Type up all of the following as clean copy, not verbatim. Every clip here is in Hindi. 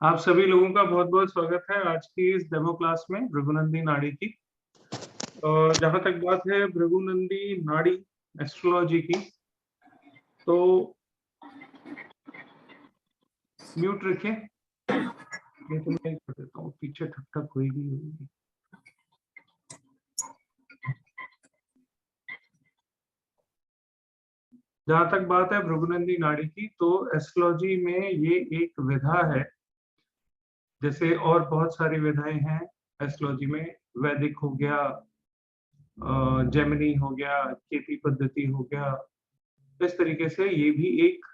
आप सभी लोगों का बहुत-बहुत स्वागत है आज की इस डेमो क्लास में भृगुनंदी नाड़ी की। जहाँ तक बात है भृगुनंदी नाड़ी एस्ट्रोलॉजी की, तो म्यूट रखिए। ये तो मैं कर देता हूँ, पीछे ठक-ठक होएगी। जहाँ तक बात है भृगुनंदी नाड़ी की, तो एस्ट्रोलॉजी में ये एक विधा है। जैसे और बहुत सारी विधाएं हैं एस्ट्रोलॉजी में। वैदिक हो गया, जेमिनी हो गया, केपी पद्धति हो गया। इस तरीके से ये भी एक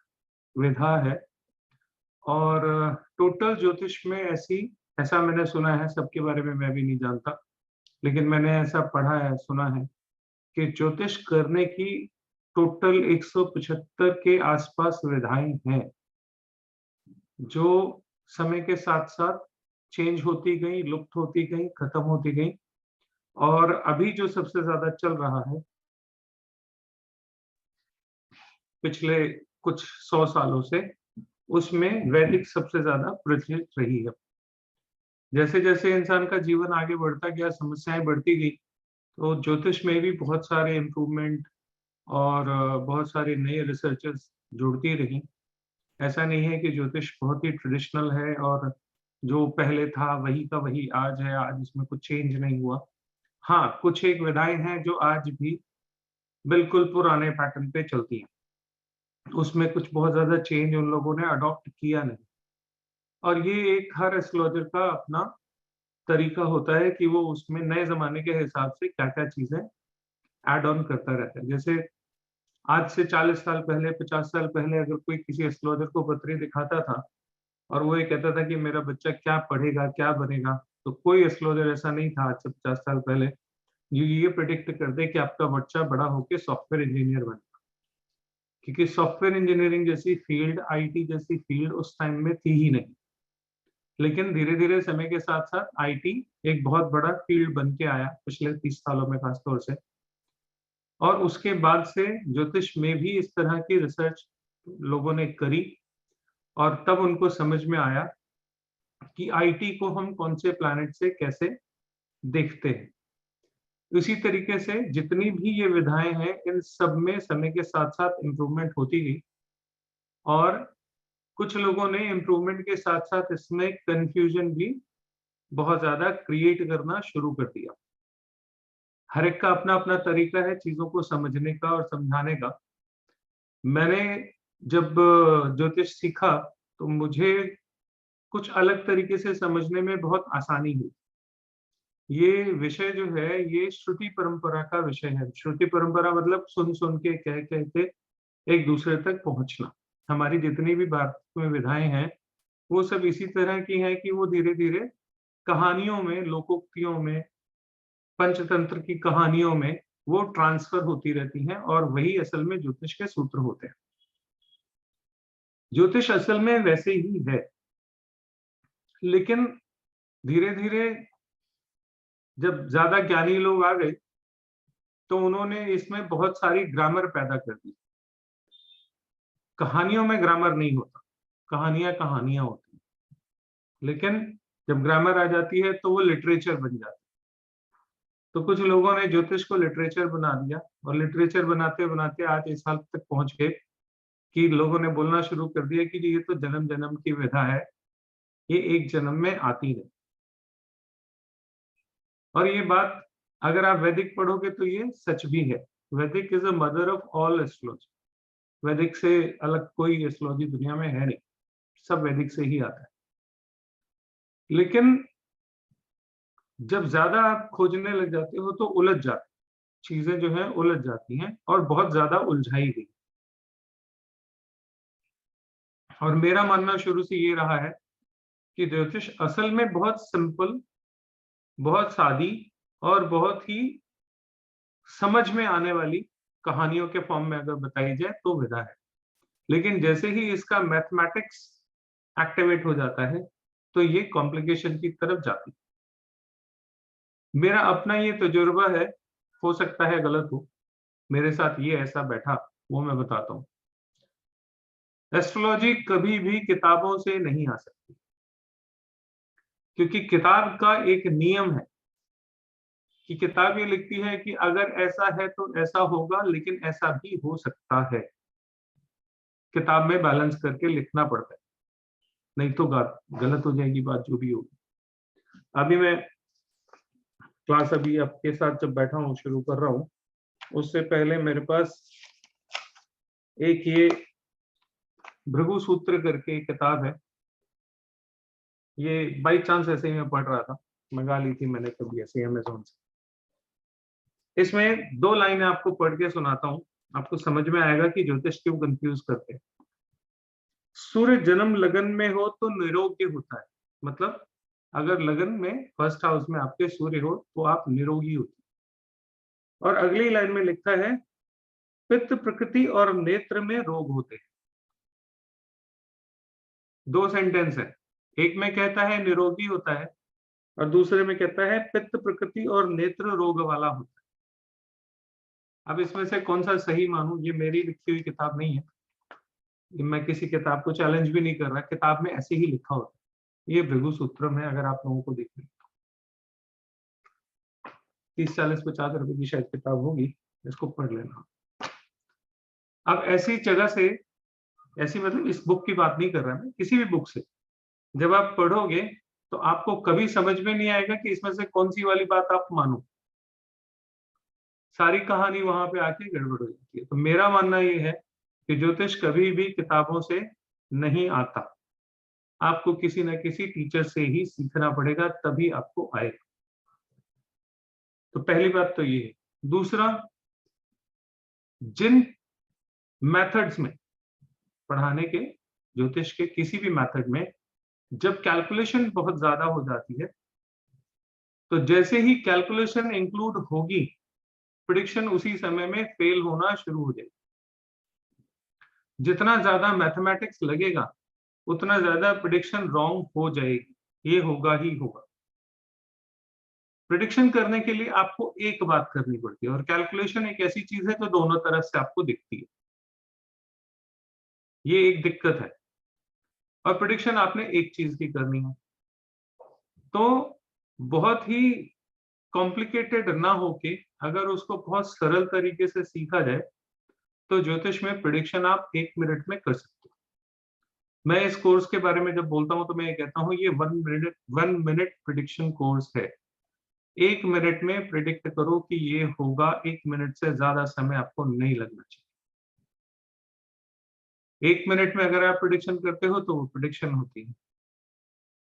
विधा है। और टोटल ज्योतिष में ऐसा मैंने सुना है, सबके बारे में मैं भी नहीं जानता, लेकिन मैंने ऐसा पढ़ा है, सुना है कि ज्योतिष करने की टोटल 175 के आसपास विधाएं हैं, जो समय के साथ-साथ चेंज होती गई, लुप्त होती गई, खत्म होती गई। और अभी जो सबसे ज़्यादा चल रहा है, पिछले कुछ 100 सालों से, उसमें वैदिक सबसे ज़्यादा प्रचलित रही है। जैसे-जैसे इंसान का जीवन आगे बढ़ता गया, समस्याएँ बढ़ती गई, तो ज्योतिष में भी बहुत सारे इम्प्रूवमेंट और बहुत सारे नए रिसर्चर्स जुड़ती रहीं। ऐसा नहीं है कि ज्योतिष बहुत ही ट्रेडिशनल है और जो पहले था वही का वही आज है, आज इसमें कुछ चेंज नहीं हुआ। हाँ, कुछ एक विधाएँ हैं जो आज भी बिल्कुल पुराने पैटर्न पे चलती हैं। उसमें कुछ बहुत ज़्यादा चेंज उन लोगों ने अडॉप्ट किया नहीं। और ये एक हर एस्ट्रोलॉजर का अपना तरीका होता है कि वो उसमें नए ज़माने के हिसाब से क्या-क्या चीज़ें ऐड ऑन करता रहता है। जैसे आज से 40 साल पहले, 50 साल पहले अगर कोई किसी एस्ट्रोलॉजर को पत्री दिखाता था और वो ये कहता था कि मेरा बच्चा क्या पढ़ेगा, क्या बनेगा, तो कोई एस्ट्रोलॉजर ऐसा नहीं था आज से 50 साल पहले, जो ये प्रेडिक्ट कर दे कि आपका बच्चा बड़ा होके सॉफ्टवेयर इंजीनियर बनेगा। क्योंकि सॉफ्टवेयर इंजीनियरिंग जैसी फील्ड, आईटी जैसी फील्ड उस टाइम में थी ही नहीं। लेकिन धीरे-धीरे समय के साथ-साथ आईटी एक बहुत बड़ा फील्ड बन के आया पिछले 30 सालों में खास तौर से। और उसके बाद से ज्योतिष में भी इस तरह की रिसर्च लोगों ने करी और तब उनको समझ में आया कि आईटी को हम कौन से प्लैनेट से कैसे देखते हैं। इसी तरीके से जितनी भी ये विधाएं हैं, इन सब में समय के साथ-साथ इम्प्रूवमेंट होती गई और कुछ लोगों ने इम्प्रूवमेंट के साथ-साथ इसमें कन्फ्यूजन भी बहुत ज़्यादा क्रिएट करना शुरू कर दिया। हर एक का अपना-अपना तरीका है चीज़ों को समझने का और समझाने का। मैंने जब ज्योतिष सीखा, तो मुझे कुछ अलग तरीके से समझने में बहुत आसानी हुई। ये विषय जो है, ये श्रुति परंपरा का विषय है। श्रुति परंपरा मतलब सुन-सुन के, कह-कह के एक दूसरे तक पहुँचना। हमारी जितनी भी भारत में विधाएँ हैं, वो सब इसी तरह की हैं कि वो धीरे-धीरे कहानियों में, लोकोक्तियों में, पंचतंत्र की कहानियों में वो ट्रांसफर होती रहती हैं और वही असल में ज्योतिष के सूत्र होते हैं। ज्योतिष असल में वैसे ही है, लेकिन धीरे-धीरे जब ज़्यादा ज्ञानी लोग आ गए, तो उन्होंने इसमें बहुत सारी ग्रामर पैदा कर दी। कहानियों में ग्रामर नहीं होता, कहानियाँ कहानियाँ होती हैं। लेकिन जब ग्रामर आ जाती है, तो वो लिटरेचर बन जाती है। तो कुछ लोगों ने ज्योतिष को लिटरेचर बना दिया और लिटरेचर बनाते-बनाते आज इस हाल तक पहुँच गए कि लोगों ने बोलना शुरू कर दिया कि जी ये तो जन्म-जन्म की विधा है, ये एक जन्म में आती है। और ये बात अगर आप वैदिक पढ़ोगे तो ये सच भी है। वैदिक is a mother of all astrology. वैदिक से अलग कोई एस्ट्रोलॉजी दुनिया में है नहीं, सब वैदिक से ही आता है। लेकिन जब ज़्यादा आप खोजने लग जाते हो तो उलझ जाते, चीज़ें जो हैं उलझ जाती हैं और बहुत ज़्यादा उलझाई गई। और मेरा मानना शुरू से ये रहा है कि ज्योतिष असल में बहुत सिंपल, बहुत सादी और बहुत ही समझ में आने वाली कहानियों के फॉर्म में अगर बताई जाए तो विधा है। लेकिन जैसे ही इसका मैथमेटिक्स एक्टिवेट हो जाता है, तो ये कॉम्प्लिकेशन की तरफ जाती है। मेरा अपना ये तजुर्बा है, हो सकता है गलत हो, मेरे साथ ये ऐसा बैठा, वो मैं बताता हूँ। एस्ट्रोलॉजी कभी भी किताबों से नहीं आ सकती। क्योंकि किताब का एक नियम है कि किताब ये लिखती है कि अगर ऐसा है तो ऐसा होगा, लेकिन ऐसा भी हो सकता है। किताब में बैलेंस करके लिखना पड़ता है, नहीं तो गलत हो जाएगी बात जो भी होगी। अभी मैं क्लास अभी आपके साथ जब बैठा हूँ, शुरू कर रहा हूँ, उससे पहले मेरे पास एक ये भृगु सूत्र करके एक किताब है। ये बाई चांस ऐसे ही मैं पढ़ रहा था, मंगा ली थी मैंने कभी ऐसे अमेज़न से। इसमें 2 लाइनें आपको पढ़ के सुनाता हूँ, आपको समझ में आएगा कि ज्योतिष क्यों कंफ्यूज करते हैं। सूर्य जन्म लगन में हो तो निरोगी होता है, मतलब अगर लगन में फर्स्ट हाउस में आपके सूर्य हो तो आप निरोगी होते हैं। और अगली लाइन में लिखा है, पित्त प्रकृति और नेत्र में रोग होते हैं। 2 सेंटेंस है, एक में कहता है निरोगी होता है और दूसरे में कहता है पित्त प्रकृति और नेत्र रोग वाला होता है। अब इसमें से कौन सा सही मानूं, ये मेरी लिखी हुई किताब नहीं है, मैं किसी किताब को चैलेंज भी नहीं कर रहा, किताब में ऐसे ही लिखा होता है। ये भृगु सूत्रम है, अगर आप लोगों को देखना 30-40-50 रुपए की शायद किताब होगी, इसको पढ़ लेना। अब ऐसी जगह से, ऐसी मतलब इस बुक की बात नहीं कर रहा मैं, किसी भी बुक से जब आप पढ़ोगे तो आपको कभी समझ में नहीं आएगा कि इसमें से कौन सी वाली बात आप मानो। सारी कहानी वहां पे आके गड़बड़ हो जाती है। तो मेरा मानना ये है कि ज्योतिष कभी भी किताबों से नहीं आता, आपको किसी न किसी टीचर से ही सीखना पड़ेगा, तभी आपको आएगा। तो पहली बात तो ये है। दूसरा, जिन मेथड्स में पढ़ाने के, ज्योतिष के किसी भी मेथड में जब कैलकुलेशन बहुत ज्यादा हो जाती है, तो जैसे ही कैलकुलेशन इंक्लूड होगी, प्रिडिक्शन उसी समय में फेल होना शुरू हो जाएगी। जितना ज्यादा मैथमेटिक्स लगेगा उतना ज्यादा प्रिडिक्शन रॉन्ग हो जाएगी, ये होगा ही होगा। प्रिडिक्शन करने के लिए आपको एक बात करनी पड़ती है, और कैलकुलेशन एक ऐसी चीज है जो दोनों तरफ से आपको दिखती है, ये एक दिक्कत है। और प्रिडिक्शन आपने एक चीज की करनी है, तो बहुत ही कॉम्प्लिकेटेड ना होके अगर उसको बहुत सरल तरीके से सीखा जाए तो ज्योतिष में प्रिडिक्शन आप 1 मिनट में कर सकते हो। मैं इस कोर्स के बारे में जब बोलता हूं तो मैं ये कहता हूं ये 1 मिनट प्रिडिक्शन कोर्स है। 1 मिनट में प्रिडिक्ट करो कि ये होगा, 1 मिनट से ज्यादा समय आपको नहीं लगना चाहिए। 1 मिनट में अगर आप प्रिडिक्शन करते हो तो वो प्रिडिक्शन होती है,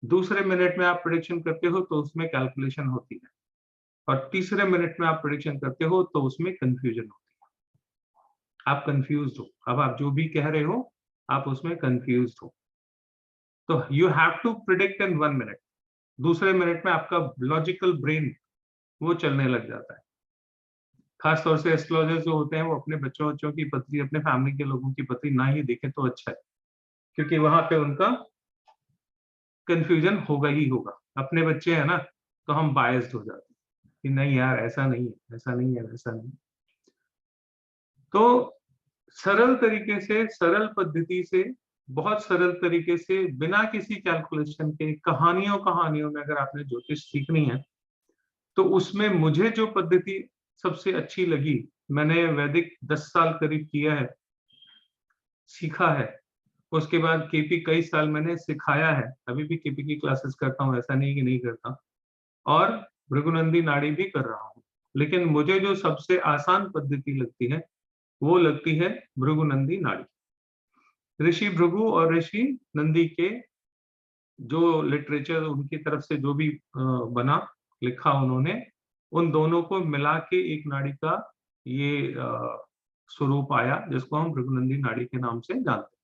दूसरे मिनट में आप प्रिडिक्शन करते हो तो उसमें कैलकुलेशन होती है, और तीसरे मिनट में आप प्रिडिक्शन करते हो तो उसमें कंफ्यूजन होती है। आप कंफ्यूज हो, अब आप जो भी कह रहे हो आप उसमें कंफ्यूज हो। तो you have to predict in 1 minute, दूसरे मिनट में आपका लॉजिकल ब्रेन वो चलने लग जाता है। खास तौर से एस्ट्रोलॉजर जो होते हैं वो अपने बच्चों की पत्री, अपने फैमिली के लोगों की पत्री ना ही देखे तो अच्छा है, क्योंकि वहां पे उनका कंफ्यूजन होगा ही होगा। अपने बच्चे हैं ना, तो हम बायस्ड हो जाते हैं कि नहीं यार ऐसा नहीं है, ऐसा नहीं है, वैसा नहीं। तो सरल तरीके से, सरल पद्धति से, बहुत सरल तरीके से, बिना किसी कैलकुलेशन के, कहानियों कहानियों में अगर आपने ज्योतिष सीखनी है तो उसमें मुझे जो पद्धति सबसे अच्छी लगी, मैंने वैदिक 10 साल करीब किया है, सीखा है। उसके बाद केपी कई साल मैंने सिखाया है, अभी भी केपी की क्लासेस करता हूँ, ऐसा नहीं कि नहीं करता, और भृगुनंदी नाड़ी भी कर रहा हूँ। लेकिन मुझे जो सबसे आसान पद्धति लगती है वो लगती है भृगुनंदी नाड़ी। ऋषि भृगु और ऋषि नंदी के जो लिटरेचर उनकी तरफ से जो भी बना, लिखा उन्होंने, उन दोनों को मिला के एक नाड़ी का ये स्वरूप आया जिसको हम भृगुनंदी नाड़ी के नाम से जानते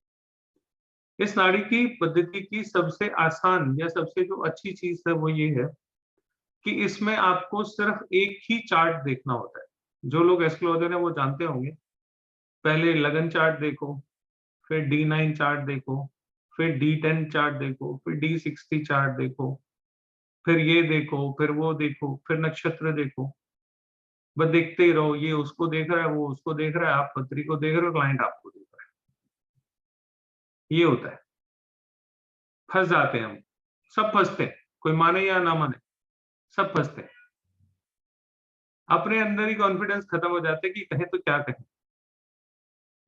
हैं। इस नाड़ी की पद्धति की सबसे आसान या सबसे जो अच्छी चीज है वो ये है कि इसमें आपको सिर्फ एक ही चार्ट देखना होता है। जो लोग एस्ट्रोलॉजर है वो जानते होंगे, पहले लगन चार्ट देखो, फिर D9 चार्ट देखो, फिर D10 चार्ट देखो, फिर D60 चार्ट देखो, फिर ये देखो, फिर वो देखो, फिर नक्षत्र देखो। बस देखते ही रहो, ये उसको देख रहा है, वो उसको देख रहा है, आप पत्री को देख रहे हो, क्लाइंट आपको देख रहा है। ये होता है, फंस जाते हैं हम, सब फंसते हैं। कोई माने या ना माने, सब फंसते हैं। अपने अंदर ही कॉन्फिडेंस खत्म हो जाता है कि कहें तो क्या कहें।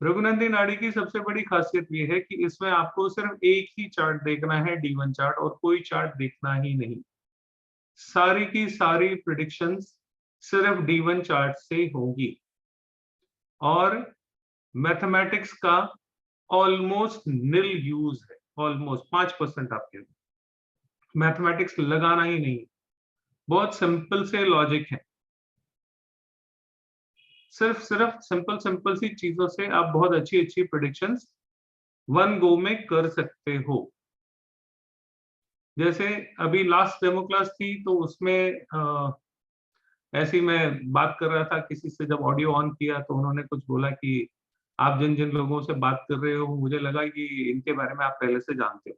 भृगुनंदी नाड़ी की सबसे बड़ी खासियत ये है कि इसमें आपको सिर्फ एक ही चार्ट देखना है, D1 चार्ट, और कोई चार्ट देखना ही नहीं। सारी की सारी प्रिडिक्शंस सिर्फ D1 चार्ट से होंगी, और मैथमेटिक्स का ऑलमोस्ट निल यूज है। ऑलमोस्ट 5% आपके मैथमेटिक्स लगाना ही नहीं। बहुत सिंपल से लॉजिक है। सिर्फ सिंपल सिंपल सी चीजों से आप बहुत अच्छी अच्छी प्रिडिक्शंस वन गो में कर सकते हो। जैसे अभी लास्ट डेमो क्लास थी, तो उसमें ऐसे ही मैं बात कर रहा था किसी से, जब ऑडियो ऑन किया तो उन्होंने कुछ बोला कि आप जिन जिन लोगों से बात कर रहे हो, मुझे लगा कि इनके बारे में आप पहले से जानते हो।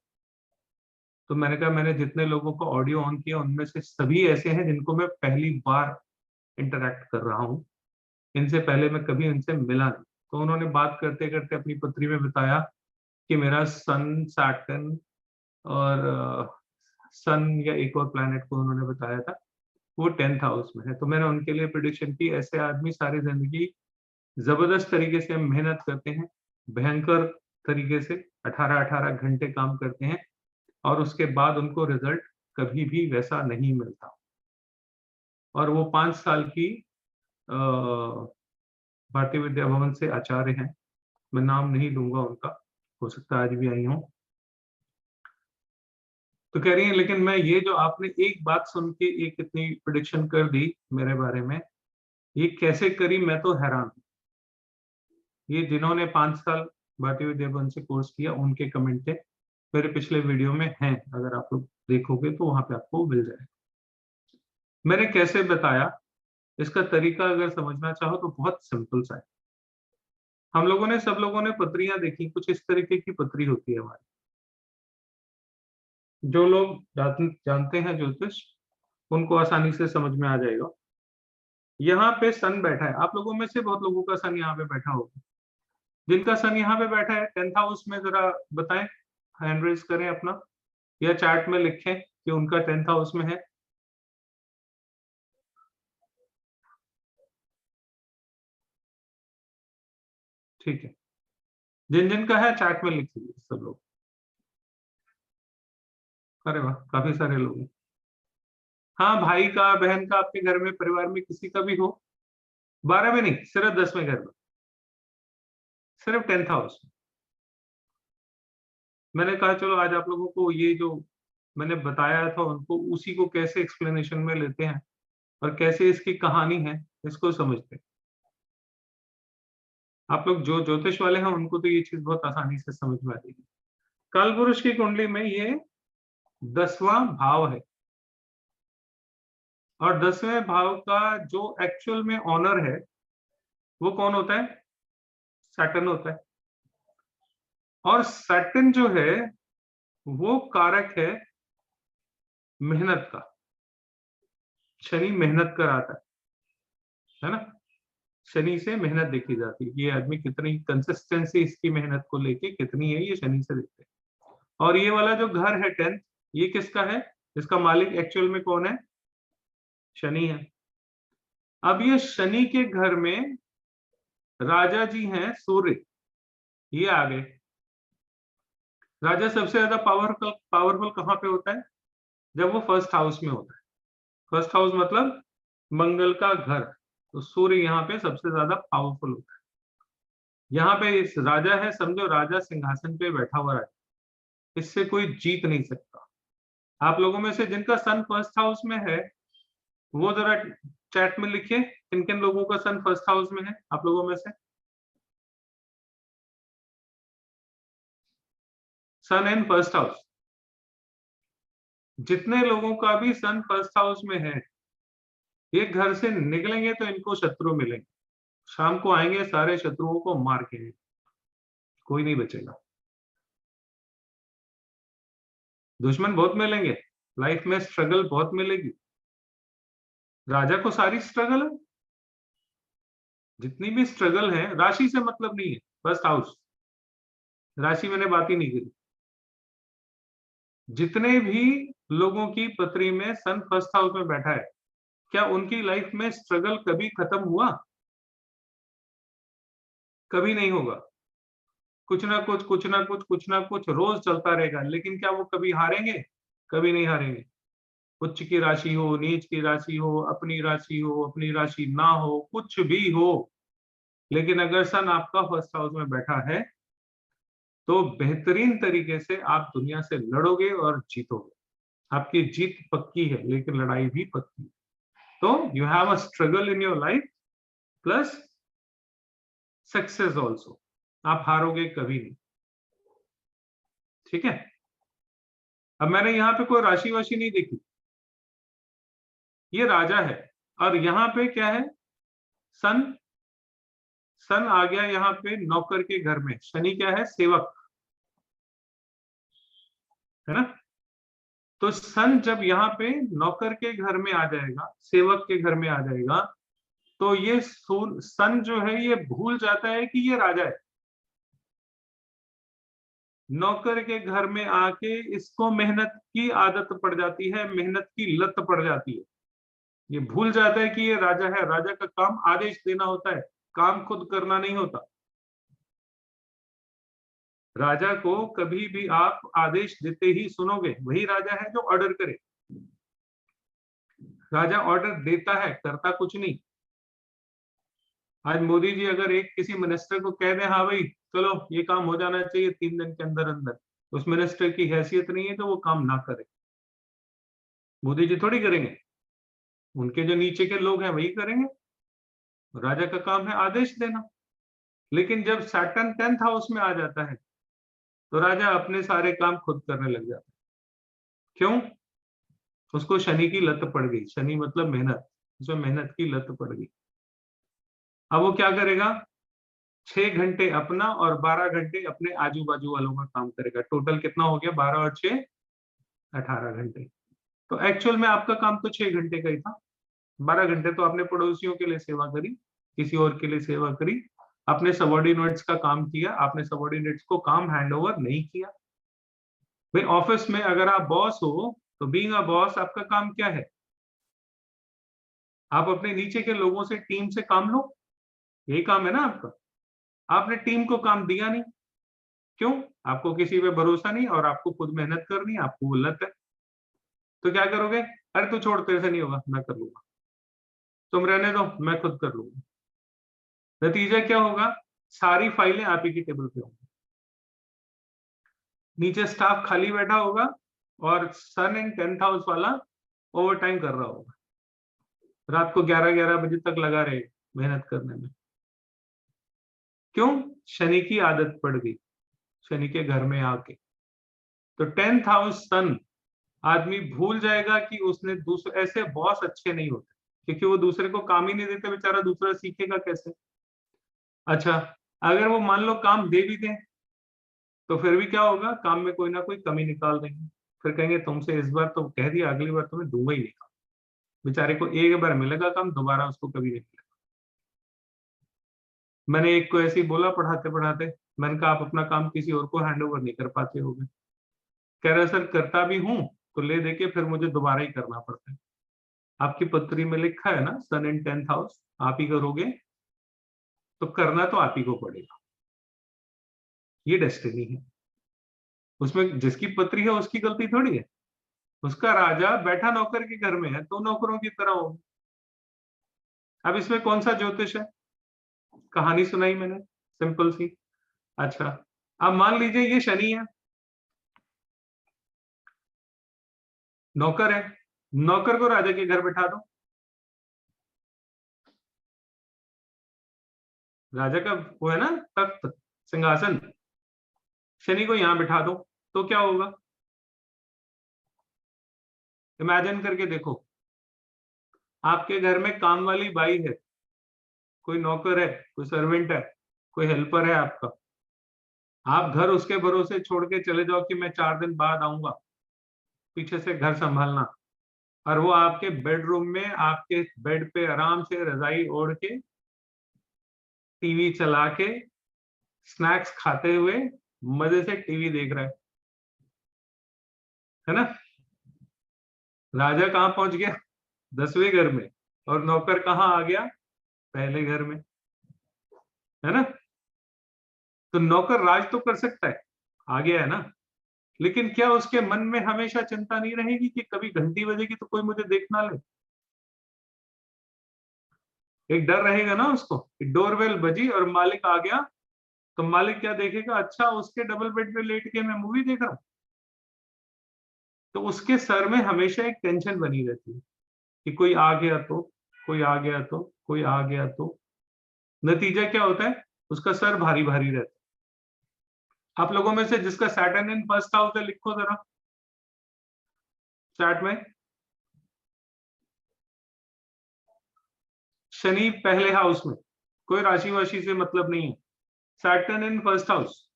तो मैंने कहा, मैंने जितने लोगों को ऑडियो ऑन किया उनमें से सभी ऐसे हैं जिनको मैं पहली बार इंटरेक्ट कर रहा हूँ। इनसे पहले मैं कभी इनसे मिला नहीं। तो उन्होंने बात करते करते अपनी पत्री में बताया कि मेरा सन, सैटर्न और सन या एक और प्लैनेट को उन्होंने बताया था, वो 10th हाउस में है। तो मैंने उनके लिए प्रिडिक्शन की। ऐसे आदमी सारी जिंदगी जबरदस्त तरीके से मेहनत करते हैं, भयंकर तरीके से 18-18 घंटे काम करते हैं, और उसके बाद उनको रिजल्ट कभी भी वैसा नहीं मिलता। और वो 5 साल की भारतीय विद्या भवन से आचार्य हैं। मैं नाम नहीं लूंगा उनका, हो सकता है आज भी आई हूं। तो कह रही है, लेकिन मैं ये जो आपने एक बात सुन के एक इतनी प्रिडिक्शन कर दी मेरे बारे में, ये कैसे करी, मैं तो हैरान हूं। ये जिन्होंने 5 साल भारतीय विद्या भवन से कोर्स किया, उनके कमेंट थे, मेरे पिछले वीडियो में हैं, अगर आप लोग देखोगे तो वहां पे आपको मिल जाएगा। मैंने कैसे बताया, इसका तरीका अगर समझना चाहो तो बहुत सिंपल सा है। हम लोगों ने, सब लोगों ने पत्रियां देखी, कुछ इस तरीके की पत्री होती है हमारी। जो लोग जानते हैं ज्योतिष, उनको आसानी से समझ में आ जाएगा। यहाँ पे सन बैठा है, आप लोगों में से बहुत लोगों का सन यहाँ पे बैठा होगा। जिनका सन यहाँ पे बैठा है 10th हाउस में, जरा बताएं, हैंड रेज करें अपना, या चैट में लिखें कि उनका 10th हाउस में है। ठीक है, जिन जिन का है चैट में लिख लीजिए सब लोग। अरे वाह, काफी सारे लोग हैं। हाँ, भाई का, बहन का, आपके घर में, परिवार में किसी का भी हो। 12 में नहीं, सिर्फ 10वें घर में, सिर्फ 10th हाउस में। मैंने कहा चलो आज आप लोगों को ये जो मैंने बताया था उनको, उसी को कैसे एक्सप्लेनेशन में लेते हैं और कैसे इसकी कहानी है इसको समझते हैं। आप लोग जो ज्योतिष वाले हैं उनको तो ये चीज बहुत आसानी से समझ में आ जाएगी। कालपुरुष की कुंडली में ये 10वां भाव है, और 10वें भाव का जो एक्चुअल में ऑनर है वो कौन होता है? सैटर्न होता है। और सैटर्न जो है वो कारक है मेहनत का। शनि मेहनत कराता है ना। शनि से मेहनत देखी जाती है, ये आदमी कितनी कंसिस्टेंसी इसकी मेहनत को लेके कितनी है, ये शनि से देखते हैं। और ये वाला जो घर है 10th, ये किसका है? इसका मालिक एक्चुअल में कौन है? शनि है। अब ये शनि के घर में राजा जी हैं सूर्य, ये आ गए। राजा सबसे ज्यादा पावरफुल पावरफुल कहां पे होता है? जब वो फर्स्ट हाउस में होता है। फर्स्ट हाउस मतलब मंगल का घर, तो सूर्य यहाँ पे सबसे ज्यादा पावरफुल होता है। यहाँ पे इस राजा है, समझो राजा सिंहासन पे बैठा हुआ है, इससे कोई जीत नहीं सकता। आप लोगों में से जिनका सन फर्स्ट हाउस में है, वो जरा चैट में लिखिए किन किन लोगों का सन फर्स्ट हाउस में है आप लोगों में से। सन इन फर्स्ट हाउस, जितने लोगों का भी सन फर्स्ट हाउस में है, ये घर से निकलेंगे तो इनको शत्रु मिलेंगे। शाम को आएंगे, सारे शत्रुओं को मार के, कोई नहीं बचेगा। दुश्मन बहुत मिलेंगे, लाइफ में स्ट्रगल बहुत मिलेगी। राजा को सारी स्ट्रगल है, जितनी भी स्ट्रगल है, राशि से मतलब नहीं है। फर्स्ट हाउस, राशि मैंने बात ही नहीं करी। जितने भी लोगों की पत्री में सन फर्स्ट हाउस में बैठा है, क्या उनकी लाइफ में स्ट्रगल कभी खत्म हुआ? कभी नहीं होगा। कुछ ना कुछ, कुछ ना कुछ, कुछ ना कुछ रोज चलता रहेगा, लेकिन क्या वो कभी हारेंगे? कभी नहीं हारेंगे। उच्च की राशि हो, नीच की राशि हो, अपनी राशि हो, अपनी राशि ना हो, कुछ भी हो, लेकिन अगर सन आपका फर्स्ट हाउस में बैठा है तो बेहतरीन तरीके से आप दुनिया से लड़ोगे और जीतोगे। आपकी जीत पक्की है, लेकिन लड़ाई भी पक्की है। तो you have a struggle in your life plus success also. आप हारोगे कभी नहीं। ठीक है। अब मैंने यहाँ पे कोई राशि वाशी नहीं देखी, ये राजा है। और यहाँ पे क्या है? सन। सन आ गया यहाँ पे नौकर के घर में। शनि क्या है? सेवक, है ना? तो सन जब यहाँ पे नौकर के घर में आ जाएगा, सेवक के घर में आ जाएगा, तो ये सन जो है ये भूल जाता है कि ये राजा है। नौकर के घर में आके इसको मेहनत की आदत पड़ जाती है, मेहनत की लत पड़ जाती है। ये भूल जाता है कि ये राजा है। राजा का काम आदेश देना होता है, काम खुद करना नहीं होता। राजा को कभी भी आप आदेश देते ही सुनोगे। वही राजा है जो ऑर्डर करे। राजा ऑर्डर देता है, करता कुछ नहीं। आज मोदी जी अगर एक किसी मिनिस्टर को कह दें, हाँ भाई चलो ये काम हो जाना चाहिए 3 दिन के अंदर अंदर, उस मिनिस्टर की हैसियत नहीं है तो वो काम ना करे। मोदी जी थोड़ी करेंगे, उनके जो नीचे के लोग हैं वही करेंगे। राजा का काम है आदेश देना। लेकिन जब सैटर्न 10th हाउस में आ जाता है तो राजा अपने सारे काम खुद करने लग जाता है। क्यों? उसको शनि की लत पड़ गई। शनि मतलब मेहनत, उसमें मेहनत की लत पड़ गई। अब वो क्या करेगा? 6 घंटे अपना और 12 घंटे अपने आजू बाजू वालों का काम करेगा। टोटल कितना हो गया? 12 और 6 18 घंटे। तो एक्चुअल में आपका काम तो 6 घंटे का ही था। 12 घंटे तो आपने पड़ोसियों के लिए सेवा करी, किसी और के लिए सेवा करी, अपने सबॉर्डिनेट्स का काम किया। आपने सबॉर्डिनेट्स को काम हैंड ओवर नहीं किया। भाई ऑफिस में अगर आप बॉस हो तो बीइंग अ बॉस आपका काम क्या है? आप अपने नीचे के लोगों से, टीम से काम लो। यही काम है ना आपका। आपने टीम को काम दिया नहीं। क्यों? आपको किसी पे भरोसा नहीं और आपको खुद मेहनत करनी है, आपको वो लत है। तो क्या करोगे? अरे तू छोड़, तेरे से नहीं होगा, मैं कर लूंगा, तुम रहने दो, मैं खुद कर लूंगा। नतीजा क्या होगा? सारी फाइलें आप ही की टेबल पे होंगी। नीचे स्टाफ खाली बैठा होगा और सन इन 10th हाउस वाला ओवर टाइम कर रहा होगा। रात को 11-11 बजे तक लगा रहे मेहनत करने में। क्यों? शनि की आदत पड़ गई, शनि के घर में आके। तो 10th हाउस सन, आदमी भूल जाएगा कि उसने दूसरे, ऐसे बॉस अच्छे नहीं होते क्योंकि वो दूसरे को काम ही नहीं देते, बेचारा दूसरा सीखेगा कैसे? अच्छा, अगर वो मान लो काम दे भी दें तो फिर भी क्या होगा? काम में कोई ना कोई कमी निकाल देंगे। फिर कहेंगे तुमसे इस बार तो कह दिया, अगली बार तुम्हें दूंगा ही नहीं काम। बेचारे को एक बार मिलेगा काम, दोबारा उसको कभी नहीं मिलेगा। मैंने एक को ऐसे ही बोला पढ़ाते पढ़ाते, मैंने कहा आप अपना काम किसी और को हैंड ओवर नहीं कर पाते होगे। कह रहा सर करता भी हूं तो ले देके फिर मुझे दोबारा ही करना पड़ता है। आपकी पत्री में लिखा है ना सन इन 10th हाउस, आप ही करोगे तो करना तो आप ही को पड़ेगा। ये डेस्टिनी है। उसमें जिसकी पत्री है उसकी गलती थोड़ी है। उसका राजा बैठा नौकर के घर में है तो नौकरों की तरह हो। अब इसमें कौन सा ज्योतिष है? कहानी सुनाई मैंने, सिंपल सी। अच्छा, अब मान लीजिए ये शनि है, नौकर है, नौकर को राजा के घर बैठा दो। राजा का वो है ना तख्त, सिंहासन, शनि को यहां बिठा दो तो क्या होगा? इमेजिन करके देखो, आपके घर में काम वाली बाई है, कोई नौकर है, कोई सर्वेंट है, कोई हेल्पर है आपका। आप घर उसके भरोसे छोड़ के चले जाओ कि मैं 4 दिन बाद आऊंगा, पीछे से घर संभालना। और वो आपके बेडरूम में, आपके बेड पे आराम से रजाई ओढ़ के, टीवी चला के, स्नैक्स खाते हुए मजे से टीवी देख रहा है ना? राजा कहाँ पहुंच गया? 10वें घर में। और नौकर कहाँ आ गया? पहले घर में, है ना? तो नौकर राज तो कर सकता है, आ गया है ना, लेकिन क्या उसके मन में हमेशा चिंता नहीं रहेगी कि कभी घंटी बजेगी तो कोई मुझे देख ना ले? एक डर रहेगा ना उसको कि डोरबेल बजी और मालिक आ गया, तो मालिक क्या देखेगा? अच्छा, उसके डबल बेड पे लेट के मैं मूवी देख रहा हूं। तो उसके सर में हमेशा एक टेंशन बनी रहती है कि कोई आ गया तो, कोई आ गया तो, कोई आ गया तो। नतीजा क्या होता है? उसका सर भारी भारी रहता है। आप लोगों में से जिसका सैटर्न इन फर्स्ट हाउस है, लिखो जरा चैट में। शनि पहले हाउस में, कोई राशि वाशी से मतलब नहीं है, सैटर्न इन फर्स्ट हाउस।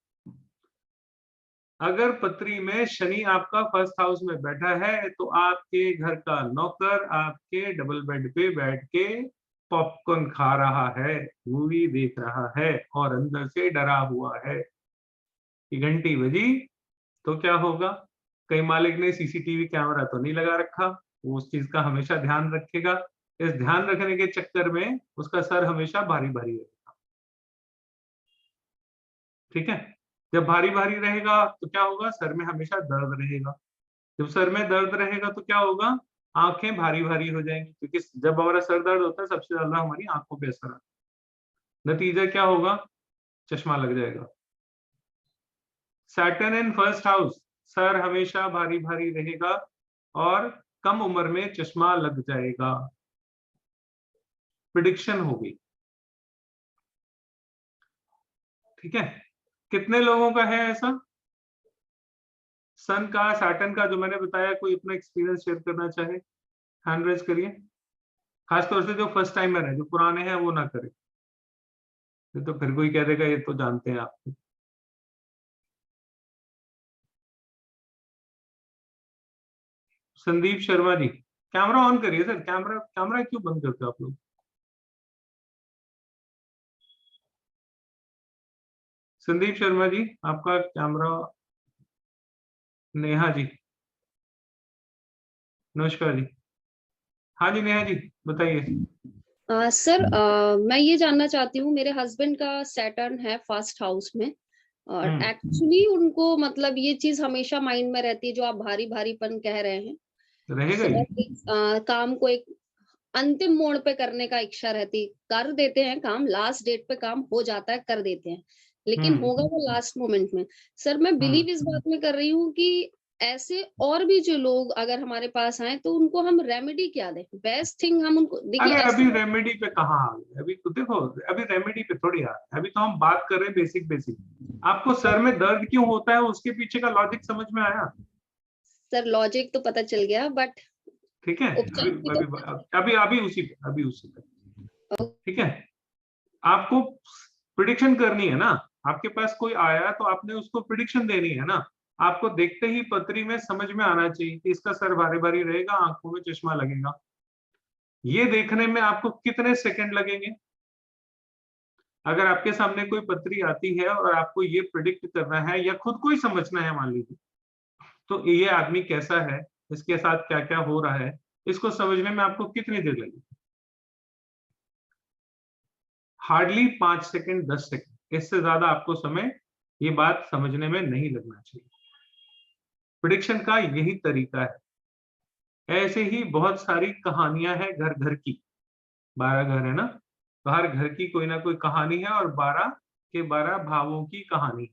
अगर पत्री में शनि आपका फर्स्ट हाउस में बैठा है तो आपके घर का नौकर आपके डबल बेड पे बैठ के पॉपकॉर्न खा रहा है, मूवी देख रहा है और अंदर से डरा हुआ है कि घंटी बजी तो क्या होगा। कई मालिक ने सीसीटीवी कैमरा तो नहीं लगा रखा, वो उस चीज का हमेशा ध्यान रखेगा। इस ध्यान रखने के चक्कर में उसका सर हमेशा भारी भारी रहेगा। ठीक है? जब भारी भारी रहेगा तो क्या होगा? सर में हमेशा दर्द रहेगा। जब सर में दर्द रहेगा तो क्या होगा? आंखें भारी भारी हो जाएंगी, क्योंकि जब हमारा सर दर्द होता है सबसे ज्यादा हमारी आंखों पे असर आता है। नतीजा क्या होगा? चश्मा लग जाएगा। Saturn in first house, sir हमेशा भारी भारी रहेगा और कम उम्र में चश्मा लग जाएगा। प्रिडिक्शन होगी। ठीक है? कितने लोगों का है ऐसा? सन का, सैटर्न का, जो मैंने बताया, कोई अपना एक्सपीरियंस शेयर करना चाहे हैंड रेज करिए। खासतौर से जो फर्स्ट टाइमर है, जो पुराने हैं वो ना करे, नहीं तो फिर कोई कह देगा ये तो जानते हैं आप। संदीप शर्मा जी, कैमरा ऑन करिए सर। कैमरा कैमरा क्यों बंद करते हो आप लोग? संदीप शर्मा जी, आपका कैमरा। नेहा जी, नमस्कार जी। हाँ जी नेहा जी, बताइए। सर, मैं ये जानना चाहती हूँ, मेरे हस्बैंड का सैटर्न है फर्स्ट हाउस में और एक्चुअली उनको मतलब ये चीज हमेशा माइंड में रहती है जो आप भारी भारीपन कह रहे हैं। रहेगा ही। काम को एक अंतिम मोड़ पे करने का इच्छा रहती, कर देते हैं काम, लास्ट डेट पे काम हो जाता है, कर देते हैं, लेकिन होगा हम्म वो लास्ट मोमेंट में। सर, मैं बिलीव इस बात में कर रही हूँ कि ऐसे और भी जो लोग अगर हमारे पास आए तो उनको हम रेमेडी क्या दें? बेस्ट थिंग हम उनको देखिए अरे ऐसे। अभी रेमेडी पे कहाँ आ गए? अभी तो देखो, अभी रेमेडी पे थोड़ी आ रहे हैं। अभी तो हम बात कर रहे हैं बेसिक बेसिक। आपको सर में दर्द क्यों होता है उसके पीछे का लॉजिक समझ में आया? सर, लॉजिक तो पता चल गया, बट ठीक है, अभी उपचार भी अभी तो। अभी अभी उसी पे। ठीक है? आपको प्रिडिक्शन करनी है ना। आपके पास कोई आया तो आपने उसको प्रिडिक्शन देनी है ना। आपको देखते ही पत्री में समझ में आना चाहिए कि इसका सर भारी भारी रहेगा, आंखों में चश्मा लगेगा। ये देखने में आपको कितने सेकंड लगेंगे? अगर आपके सामने कोई पत्री आती है और आपको ये प्रिडिक्ट करना है या खुद को ही समझना है, मान लीजिए, तो ये आदमी कैसा है, इसके साथ क्या क्या हो रहा है, इसको समझने में आपको कितनी देर लगेगी? हार्डली 5 सेकंड, 10 सेकंड, इससे ज्यादा आपको समय ये बात समझने में नहीं लगना चाहिए। प्रिडिक्शन का यही तरीका है। ऐसे ही बहुत सारी कहानियां हैं घर घर की। 12 घर है ना, तो हर घर की कोई ना कोई कहानी है और 12 के 12 भावों की कहानी।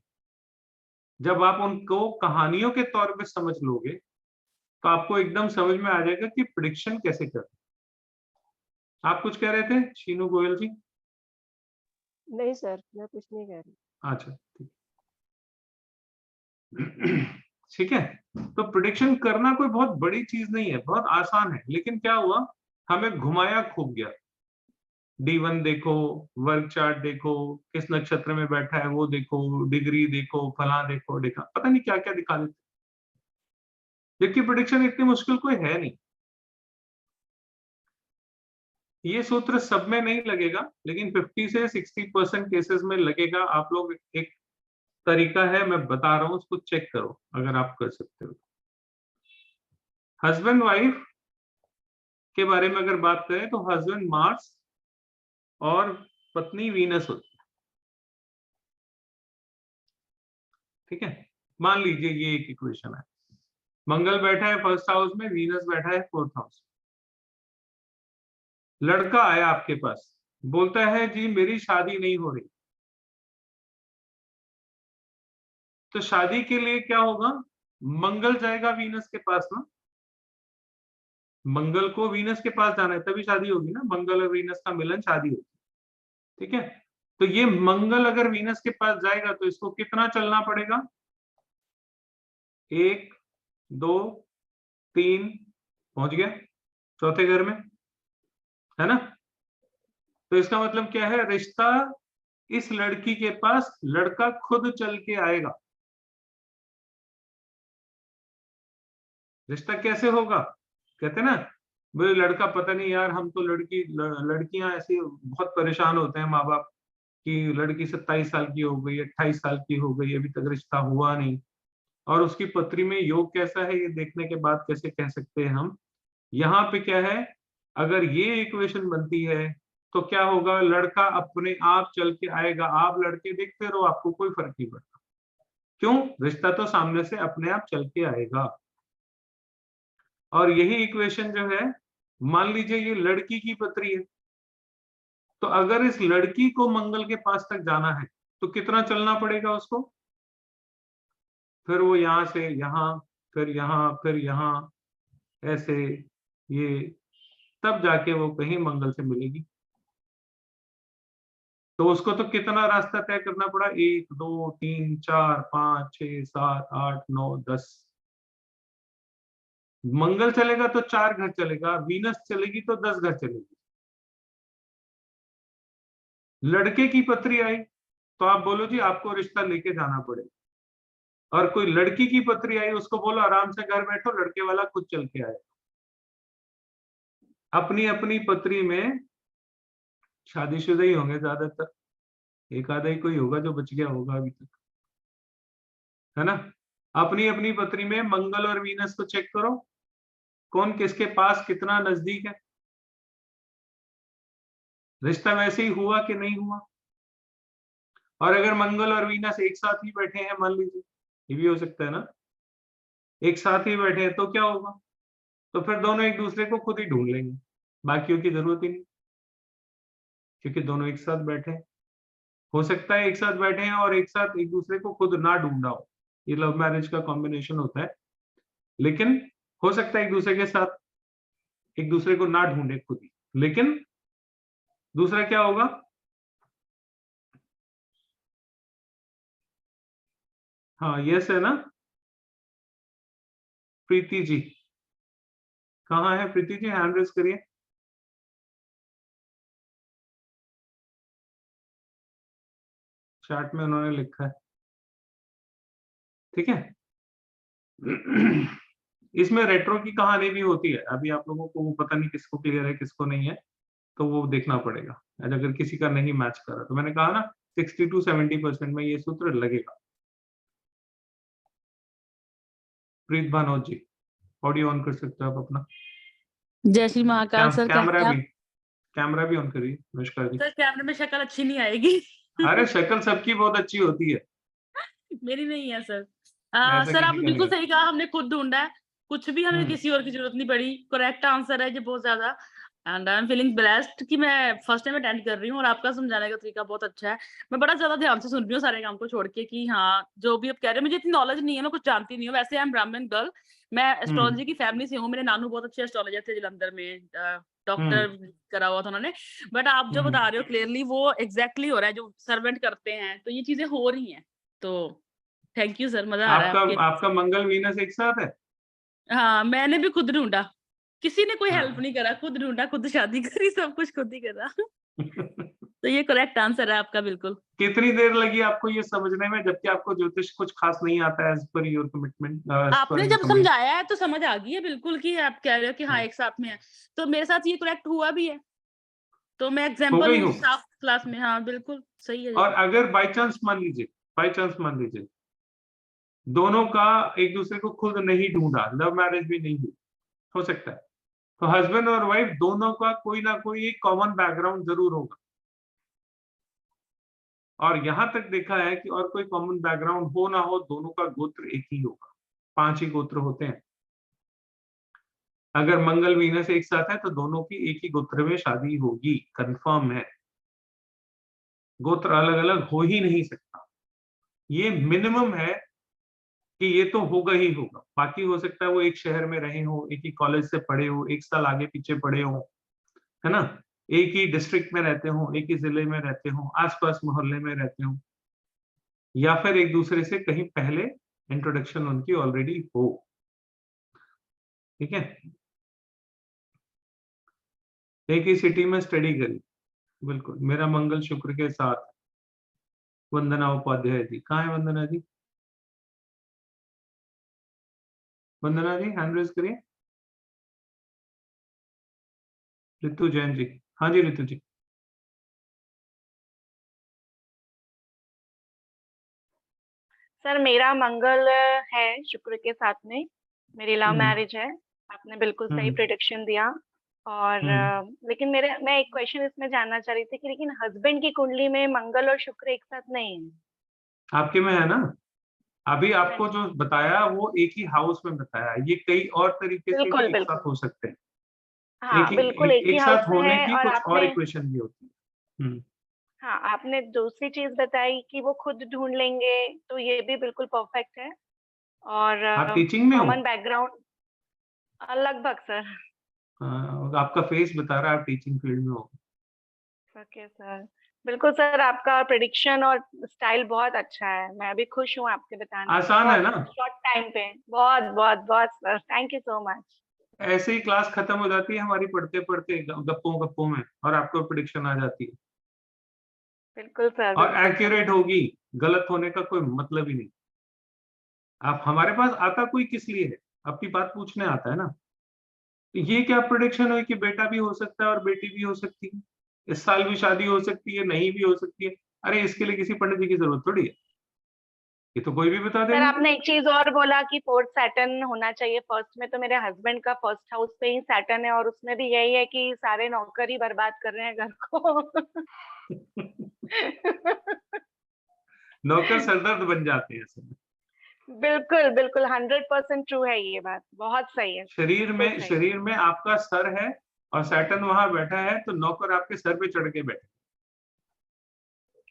जब आप उनको कहानियों के तौर पे समझ लोगे तो आपको एकदम समझ में आ जाएगा कि प्रिडिक्शन कैसे करते। आप कुछ कह रहे थे शीनू गोयल जी? नहीं सर, मैं कुछ नहीं कह रही। अच्छा, ठीक। ठीक है, तो प्रिडिक्शन करना कोई बहुत बड़ी चीज नहीं है, बहुत आसान है। लेकिन क्या हुआ, हमें घुमाया खूब गया। D1 देखो, वर्क चार्ट देखो, किस नक्षत्र में बैठा है वो देखो, डिग्री देखो, फला देखो, देखा पता नहीं क्या क्या दिखा देते। जबकि प्रिडिक्शन इतनी मुश्किल कोई है नहीं। ये सूत्र सब में नहीं लगेगा, लेकिन 50 से 60% केसेस में लगेगा। आप लोग, एक तरीका है मैं बता रहा हूं, उसको चेक करो अगर आप कर सकते हो। हस्बैंड वाइफ के बारे में अगर बात करें तो हस्बैंड मार्स और पत्नी वीनस होती है। ठीक है, मान लीजिए ये एक इक्वेशन है, मंगल बैठा है फर्स्ट हाउस में, वीनस बैठा है फोर्थ हाउस। लड़का आया आपके पास, बोलता है जी मेरी शादी नहीं हो रही। तो शादी के लिए क्या होगा, मंगल जाएगा वीनस के पास ना, मंगल को वीनस के पास जाना है तभी शादी होगी ना, मंगल और वीनस का मिलन शादी होगी। ठीक है, तो ये मंगल अगर वीनस के पास जाएगा तो इसको कितना चलना पड़ेगा, 1 2 3, पहुंच गया चौथे घर में, है ना। तो इसका मतलब क्या है, रिश्ता इस लड़की के पास लड़का खुद चल के आएगा। रिश्ता कैसे होगा, कहते ना बोले लड़का पता नहीं यार, हम तो लड़कियां ऐसी बहुत परेशान होते हैं माँ बाप कि लड़की 27 साल की हो गई, 28 साल की हो गई, अभी तक रिश्ता हुआ नहीं, और उसकी पत्री में योग कैसा है ये देखने के बाद कैसे कह सकते हैं हम। यहाँ पे क्या है, अगर ये इक्वेशन बनती है तो क्या होगा, लड़का अपने आप चल के आएगा। आप लड़के देखते रहो, आपको कोई फर्क नहीं पड़ता, क्यों, रिश्ता तो सामने से अपने आप चल के आएगा। और यही इक्वेशन जो है, मान लीजिए ये लड़की की पत्री है, तो अगर इस लड़की को मंगल के पास तक जाना है तो कितना चलना पड़ेगा उसको, फिर वो यहां से यहां, फिर यहां, फिर यहां, ऐसे ये, तब जाके वो कहीं मंगल से मिलेगी। तो उसको तो कितना रास्ता तय करना पड़ा, 1 2 3 4 5 6 7 8 9 10। मंगल चलेगा तो 4 घर चलेगा, वीनस चलेगी तो 10 घर चलेगी। लड़के की पत्री आई तो आप बोलो जी आपको रिश्ता लेके जाना पड़ेगा, और कोई लड़की की पत्री आई उसको बोलो आराम से घर बैठो, लड़के वाला खुद चल के आएगा। अपनी अपनी पत्री में शादीशुदा ही होंगे ज्यादातर, एक आधा ही कोई होगा जो बच गया होगा अभी तक, है ना। अपनी अपनी पत्री में मंगल और वीनस को चेक करो, कौन किसके पास कितना नजदीक है, रिश्ता वैसे ही हुआ कि नहीं हुआ। और अगर मंगल और वीनस एक साथ ही बैठे हैं, मान लीजिए, ये भी हो सकता है ना, एक साथ ही बैठे हैं तो क्या होगा, तो फिर दोनों एक दूसरे को खुद ही ढूंढ लेंगे, बाकियों की जरूरत ही नहीं, क्योंकि दोनों एक साथ बैठे हैं। हो सकता है एक साथ बैठे हैं और एक साथ एक दूसरे को खुद ना ढूंढा हो, ये लव मैरिज का कॉम्बिनेशन होता है, लेकिन हो सकता है एक दूसरे के साथ एक दूसरे को ना ढूंढे खुद ही। लेकिन दूसरा क्या होगा, हाँ यस है ना, प्रीति जी कहाँ है, प्रीति जी हैंड रेज करिए। चैट में उन्होंने लिखा है, ठीक है। इसमें रेट्रो की कहानी भी होती है, अभी आप लोगों को वो पता नहीं किसको क्लियर है किसको नहीं है, तो वो देखना पड़ेगा। अगर किसी का नहीं मैच कर रहा तो मैंने कहा ना 60 to 70% में ये सूत्र लगेगा। प्रीत भानोद जी ऑडियो ऑन कर सकते हो आप अपना, जय श्री महाकाल सर। कैमरा भी ऑन करिए नमस्कार जी। सर कैमरे में शक्ल अच्छी नहीं आएगी। अरे शक्ल सबकी बहुत अच्छी होती है, मेरी नहीं है सर। ऐसा सर आपने किसी का बिल्कुल नहीं सही कहा, हमने खुद ढूंढा है, कुछ भी हमें किसी और की जरूरत नहीं पड़ी। करेक्ट आंसर है ये बहुत ज्यादा, and I am feeling blessed कि मैं फर्स्ट टाइम अटेंड कर रही हूँ और आपका समझाने का तरीका बहुत अच्छा है। मैं बड़ा ज्यादा ध्यान से सुन रही हूँ सारे काम को छोड़ के कि हाँ जो भी आप कह रहे हो, मुझे इतनी नॉलेज नहीं है, मैं कुछ जानती नहीं हूँ। वैसे आई एम ब्राह्मण गर्ल, मैं एस्ट्रोलॉजी की फैमिली से हूँ, मेरे नानू बहुत अच्छे एस्ट्रोलॉजर थे जलंधर में, डॉक्टर करा हुआ था उन्होंने। बट आप जो बता रहे हो क्लियरली वो एग्जैक्टली हो रहा है, जो सर्वेंट करते हैं, तो ये चीजें हो रही हैं। तो थैंक यू सर, मजा आ रहा है आपका मंगल वीनस एक साथ है। हाँ मैंने भी खुद ढूंढा, किसी ने कोई हाँ। हेल्प नहीं करा, खुद ढूंढा, खुद शादी करी, सब कुछ खुद ही करा। तो ये करेक्ट आंसर है आपका बिल्कुल। कितनी देर लगी आपको ये समझने में, जबकि आपको ज्योतिष कुछ खास नहीं आता है, एज पर योर कमिटमेंट। आपने जब समझाया है तो समझ आ गई है बिल्कुल कि आप कह रहे हो कि हाँ एक साथ में है, तो मेरे साथ ये करेक्ट हुआ भी है, तो मैं एग्जांपल हूँ साफ क्लास में। हाँ बिल्कुल सही है। और अगर बाय चांस मान लीजिए दोनों का एक दूसरे को खुद नहीं ढूंढा, लव मैरिज भी नहीं हुई, हो सकता है तो हस्बैंड और वाइफ दोनों का कोई ना कोई एक कॉमन बैकग्राउंड जरूर होगा, और यहां तक देखा है कि और कोई कॉमन बैकग्राउंड हो ना हो, दोनों का गोत्र एक ही होगा। 5 ही गोत्र होते हैं। अगर मंगल वीनस एक साथ है तो दोनों की एक ही गोत्र में शादी होगी, कंफर्म है। गोत्र अलग अलग हो ही नहीं सकता, ये मिनिमम है कि ये तो होगा ही होगा। बाकी हो सकता है वो एक शहर में रहे हो, एक ही कॉलेज से पढ़े हो, एक साल आगे पीछे पढ़े हो, है ना, एक ही डिस्ट्रिक्ट में रहते हो, एक ही जिले में रहते हो, आसपास मोहल्ले में रहते हो, या फिर एक दूसरे से कहीं पहले इंट्रोडक्शन उनकी ऑलरेडी हो। ठीक है, एक ही सिटी में स्टडी करी, बिल्कुल। मेरा मंगल शुक्र के साथ। वंदना उपाध्याय जी, कहाँ है वंदना जी? वंदना जी हैंड रेज करिए। रितु जैन जी, हाँ जी रितु जी। सर मेरा मंगल है शुक्र के साथ में, मेरी लव हम्म, मैरिज है। आपने बिल्कुल सही हम्म, प्रेडिक्शन दिया। और लेकिन मैं एक क्वेश्चन इसमें जानना चाह रही थी कि लेकिन हस्बैंड की कुंडली में मंगल और शुक्र एक साथ नहीं है। आपके में है ना? अभी हाँ आपको जी, जो बताया वो एक ही हाउस में बताया, ये कई और तरीके से भी बिल्कुल एक बिल्कुल। साथ हो सकते हैं। हाँ बिल्कुल, एक ही एक हाउस साथ में होने है। की और कुछ और आपने, इक्वेशन भी होती है। हाँ आपने दूसरी चीज बताई कि वो खुद ढूंढ लेंगे, तो ये भी बिल्कुल परफेक्ट है। और आप टीचिंग में हो? कॉमन बैकग्राउंड लगभग सर। आपका फेस बता रहा है आप टीचिंग फील्ड में हो। ओके सर, बिल्कुल सर, आपका प्रेडिक्शन और स्टाइल बहुत अच्छा है। मैं अभी खुश हूँ आपके बताने से, आसान है बहुत ना? शॉर्ट टाइम पे। बहुत बहुत बहुत sir, thank you so much. ऐसे ही क्लास खत्म हो जाती है हमारी पढ़ते पढ़ते गप्पों गप्पों में, और आपको प्रिडिक्शन आ जाती है, बिल्कुल सर, और बिल्कुल सर। एक्यूरेट होगी। गलत होने का कोई मतलब ही नहीं। आप हमारे पास आता कोई किस लिए है? आपकी बात पूछने आता है ना। तो ये क्या प्रोडिक्शन हुई कि बेटा भी हो सकता है और बेटी भी हो सकती है, इस साल भी शादी हो सकती है, नहीं भी हो सकती है। अरे इसके लिए किसी पंडित जी की जरूरत थोड़ी है, ये तो कोई भी बता सर देगा। आपने एक चीज और बोला कि फोर्थ सैटर्न होना चाहिए फर्स्ट में, तो मेरे हस्बैंड का फर्स्ट हाउस पे ही सैटर्न है, और उसमें भी यही है कि सारे नौकर ही बर्बाद कर रहे हैं घर को। नौकर सरदर्द बन जाते हैं ऐसे में। बिल्कुल बिल्कुल, 100% ट्रू है ये बात, बहुत सही है, बिल्कुल सही। शरीर में आपका सर है और सैटर्न वहां बैठा है, तो नौकर आपके सर पे चढ़ के बैठे।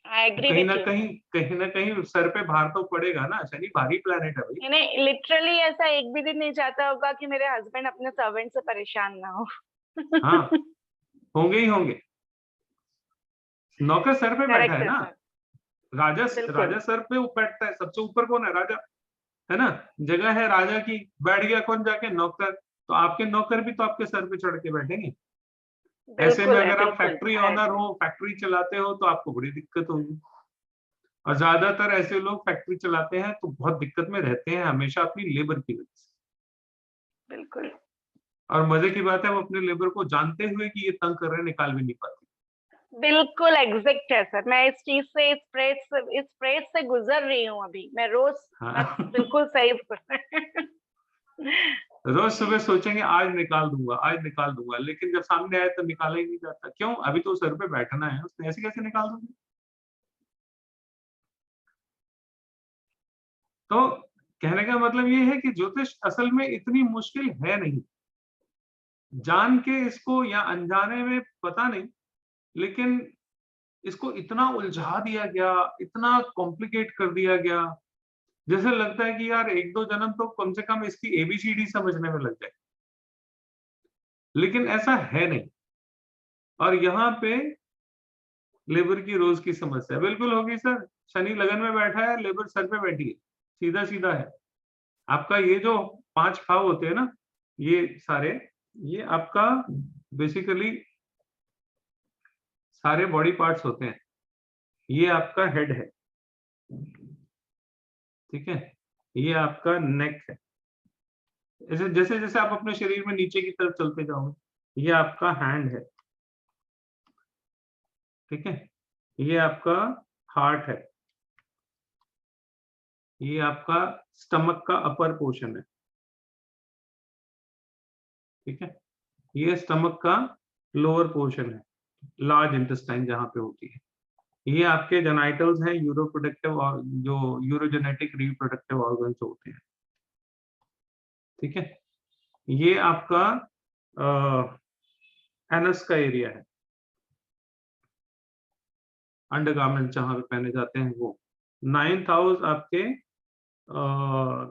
आई तो एग्री विथ यू। कहीं ना कहीं सर पे भार तो पड़ेगा ना, शनि भारी प्लेनेट है भाई। यानी लिटरली ऐसा एक भी दिन नहीं जाता होगा कि मेरे हस्बैंड अपने सर्वेंट से परेशान ना हो। हाँ, होंगे ही होंगे। नौकर सर पे बैठा करेक्ट है है ना। सर, राजा बिल्कुल राजा सर पे वो बैठता है, सबसे ऊपर कौन है? राजा, है ना। जगह है राजा की, बैठ गया कौन जाके? नौकर। तो आपके नौकर भी तो आपके सर पे चढ़ के बैठेंगे। ऐसे में बिल्कुल है, अगर आप बिल्कुल फैक्ट्री आई ओनर एग्री। हो, फैक्ट्री चलाते हो, तो आपको बड़ी दिक्कत होगी। और ज्यादातर ऐसे लोग फैक्ट्री चलाते हैं तो बहुत दिक्कत में रहते हैं हमेशा, अपनी लेबर की वजह से। बिल्कुल और मजे की बात है, वो अपने लेबर को जानते हुए कि ये तंग कर रहे हैं, निकाल भी नहीं पाते। बिल्कुल एग्जैक्ट है सर। मैं इस चीज से, इस फ्रेज से गुजर रही हूँ अभी। मैं रोज, मैं हाँ। बिल्कुल सही। रोज सुबह सोचेंगे आज निकाल दूंगा, आज निकाल दूंगा, लेकिन जब सामने आए तो निकाला ही नहीं जाता। क्यों? अभी तो सर पे बैठना है, उसने ऐसे कैसे निकाल दूंगा? तो कहने का मतलब ये है कि ज्योतिष असल में इतनी मुश्किल है नहीं। जान के इसको या अनजाने में पता नहीं, लेकिन इसको इतना उलझा दिया गया, इतना कॉम्प्लिकेट कर दिया गया, जैसे लगता है कि यार एक दो जन्म तो कम से कम इसकी एबीसीडी समझने में लग जाए, लेकिन ऐसा है नहीं। और यहाँ पे लेबर की रोज की समस्या बिल्कुल होगी सर। शनि लगन में बैठा है, लेबर सर पे बैठी है, सीधा सीधा है। आपका ये जो 5 भाव होते हैं ना, ये सारे, ये आपका बेसिकली सारे बॉडी पार्ट्स होते हैं। ये आपका हेड है, ठीक है, ये आपका नेक है। जैसे जैसे जैसे आप अपने शरीर में नीचे की तरफ चलते जाओगे, ये आपका हैंड है, ठीक है, ये आपका हार्ट है, ये आपका स्टमक का अपर पोर्शन है, ठीक है, ये स्टमक का लोअर पोर्शन है, लार्ज इंटेस्टाइन जहां पे होती है। ये आपके जेनाइटल्स हैं, यूरोप्रोडक्टिव और जो यूरोजेनेटिक रिप्रोडक्टिव ऑर्गन्स होते हैं, ठीक है। ये आपका एनस का एरिया है, अंडरगारमेंट जहां पे पहने जाते हैं वो। 9th हाउस आपके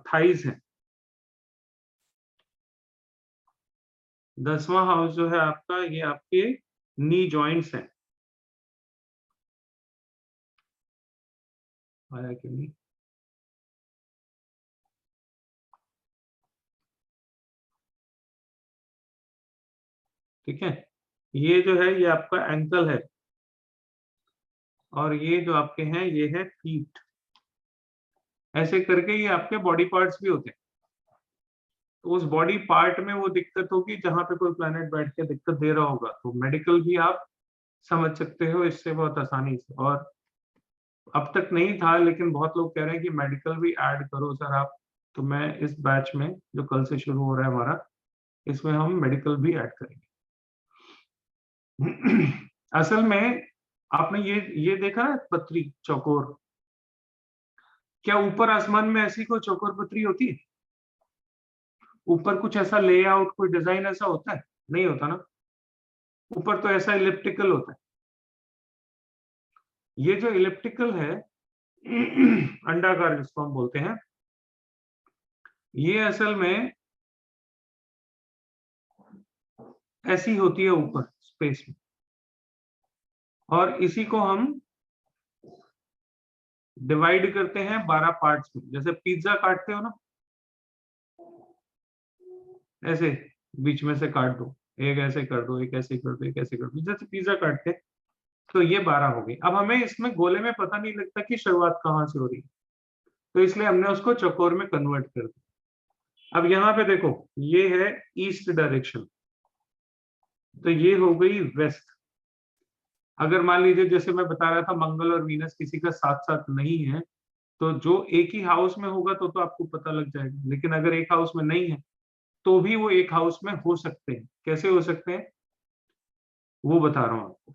थाइज है। 10वां हाउस जो है आपका, ये आपके नी जॉइंट्स हैं। आया कि नहीं? ठीक है, ये जो है ये आपका एंकल है, और ये जो आपके हैं ये है फीट। ऐसे करके ये आपके बॉडी पार्ट्स भी होते हैं। तो उस बॉडी पार्ट में वो दिक्कत होगी जहां पे कोई प्लैनेट बैठ के दिक्कत दे रहा होगा, तो मेडिकल भी आप समझ सकते हो इससे बहुत आसानी से। और अब तक नहीं था, लेकिन बहुत लोग कह रहे हैं कि मेडिकल भी ऐड करो सर आप, तो मैं इस बैच में जो कल से शुरू हो रहा है हमारा, इसमें हम मेडिकल भी ऐड करेंगे। असल में आपने ये देखा है पत्री चौकोर, क्या ऊपर आसमान में ऐसी कोई चौकोर पत्री होती है? ऊपर कुछ ऐसा लेआउट, कोई डिजाइन ऐसा होता है? नहीं होता ना, ऊपर तो ऐसा इलिप्टिकल होता है। ये जो इलिप्टिकल है अंडाकार जिसको हम बोलते हैं, ये असल में ऐसी होती है ऊपर स्पेस में, और इसी को हम डिवाइड करते हैं 12 पार्ट्स में। जैसे पिज्जा काटते हो ना, ऐसे बीच में से काट दो, एक ऐसे कर दो, एक ऐसे कर दो, एक ऐसे कर दो, जैसे पिज्जा काटते हैं। तो ये 12 हो गई। अब हमें इसमें गोले में पता नहीं लगता कि शुरुआत कहाँ से हो रही है, तो इसलिए हमने उसको चौकोर में कन्वर्ट कर दिया। अब यहाँ पे देखो, ये है ईस्ट डायरेक्शन, तो ये हो गई वेस्ट। अगर मान लीजिए जैसे मैं बता रहा था मंगल और वीनस किसी का साथ साथ नहीं है, तो जो एक ही हाउस में होगा तो आपको पता लग जाएगा। लेकिन अगर एक हाउस में नहीं है तो भी वो एक हाउस में हो सकते हैं। कैसे हो सकते हैं वो बता रहा हूं आपको।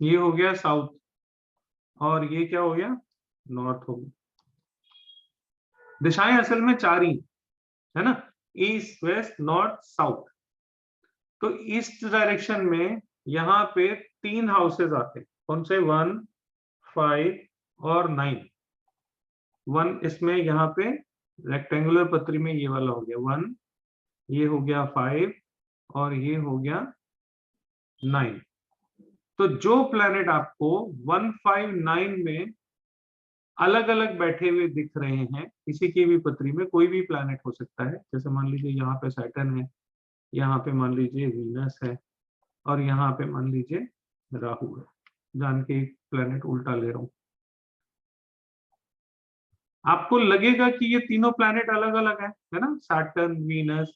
ये हो गया साउथ, और ये क्या हो गया, नॉर्थ हो गया। दिशाएं असल में 4 ही है ना, ईस्ट वेस्ट नॉर्थ साउथ। तो ईस्ट डायरेक्शन में यहाँ पे 3 हाउसेस आते हैं। कौन से? 1, 5 और 9। 1 इसमें यहाँ पे रेक्टेंगुलर पत्री में ये वाला हो गया 1, ये हो गया 5 और ये हो गया 9। तो जो प्लैनेट आपको 1, 5, 9 में अलग अलग बैठे हुए दिख रहे हैं, किसी की भी पत्री में कोई भी प्लैनेट हो सकता है। जैसे मान लीजिए यहाँ पे सैटर्न है, यहाँ पे मान लीजिए वीनस है, और यहाँ पे मान लीजिए राहु है। जान के एक प्लैनेट उल्टा ले रहा हूं। आपको लगेगा कि ये तीनों प्लैनेट अलग अलग है ना, सैटर्न वीनस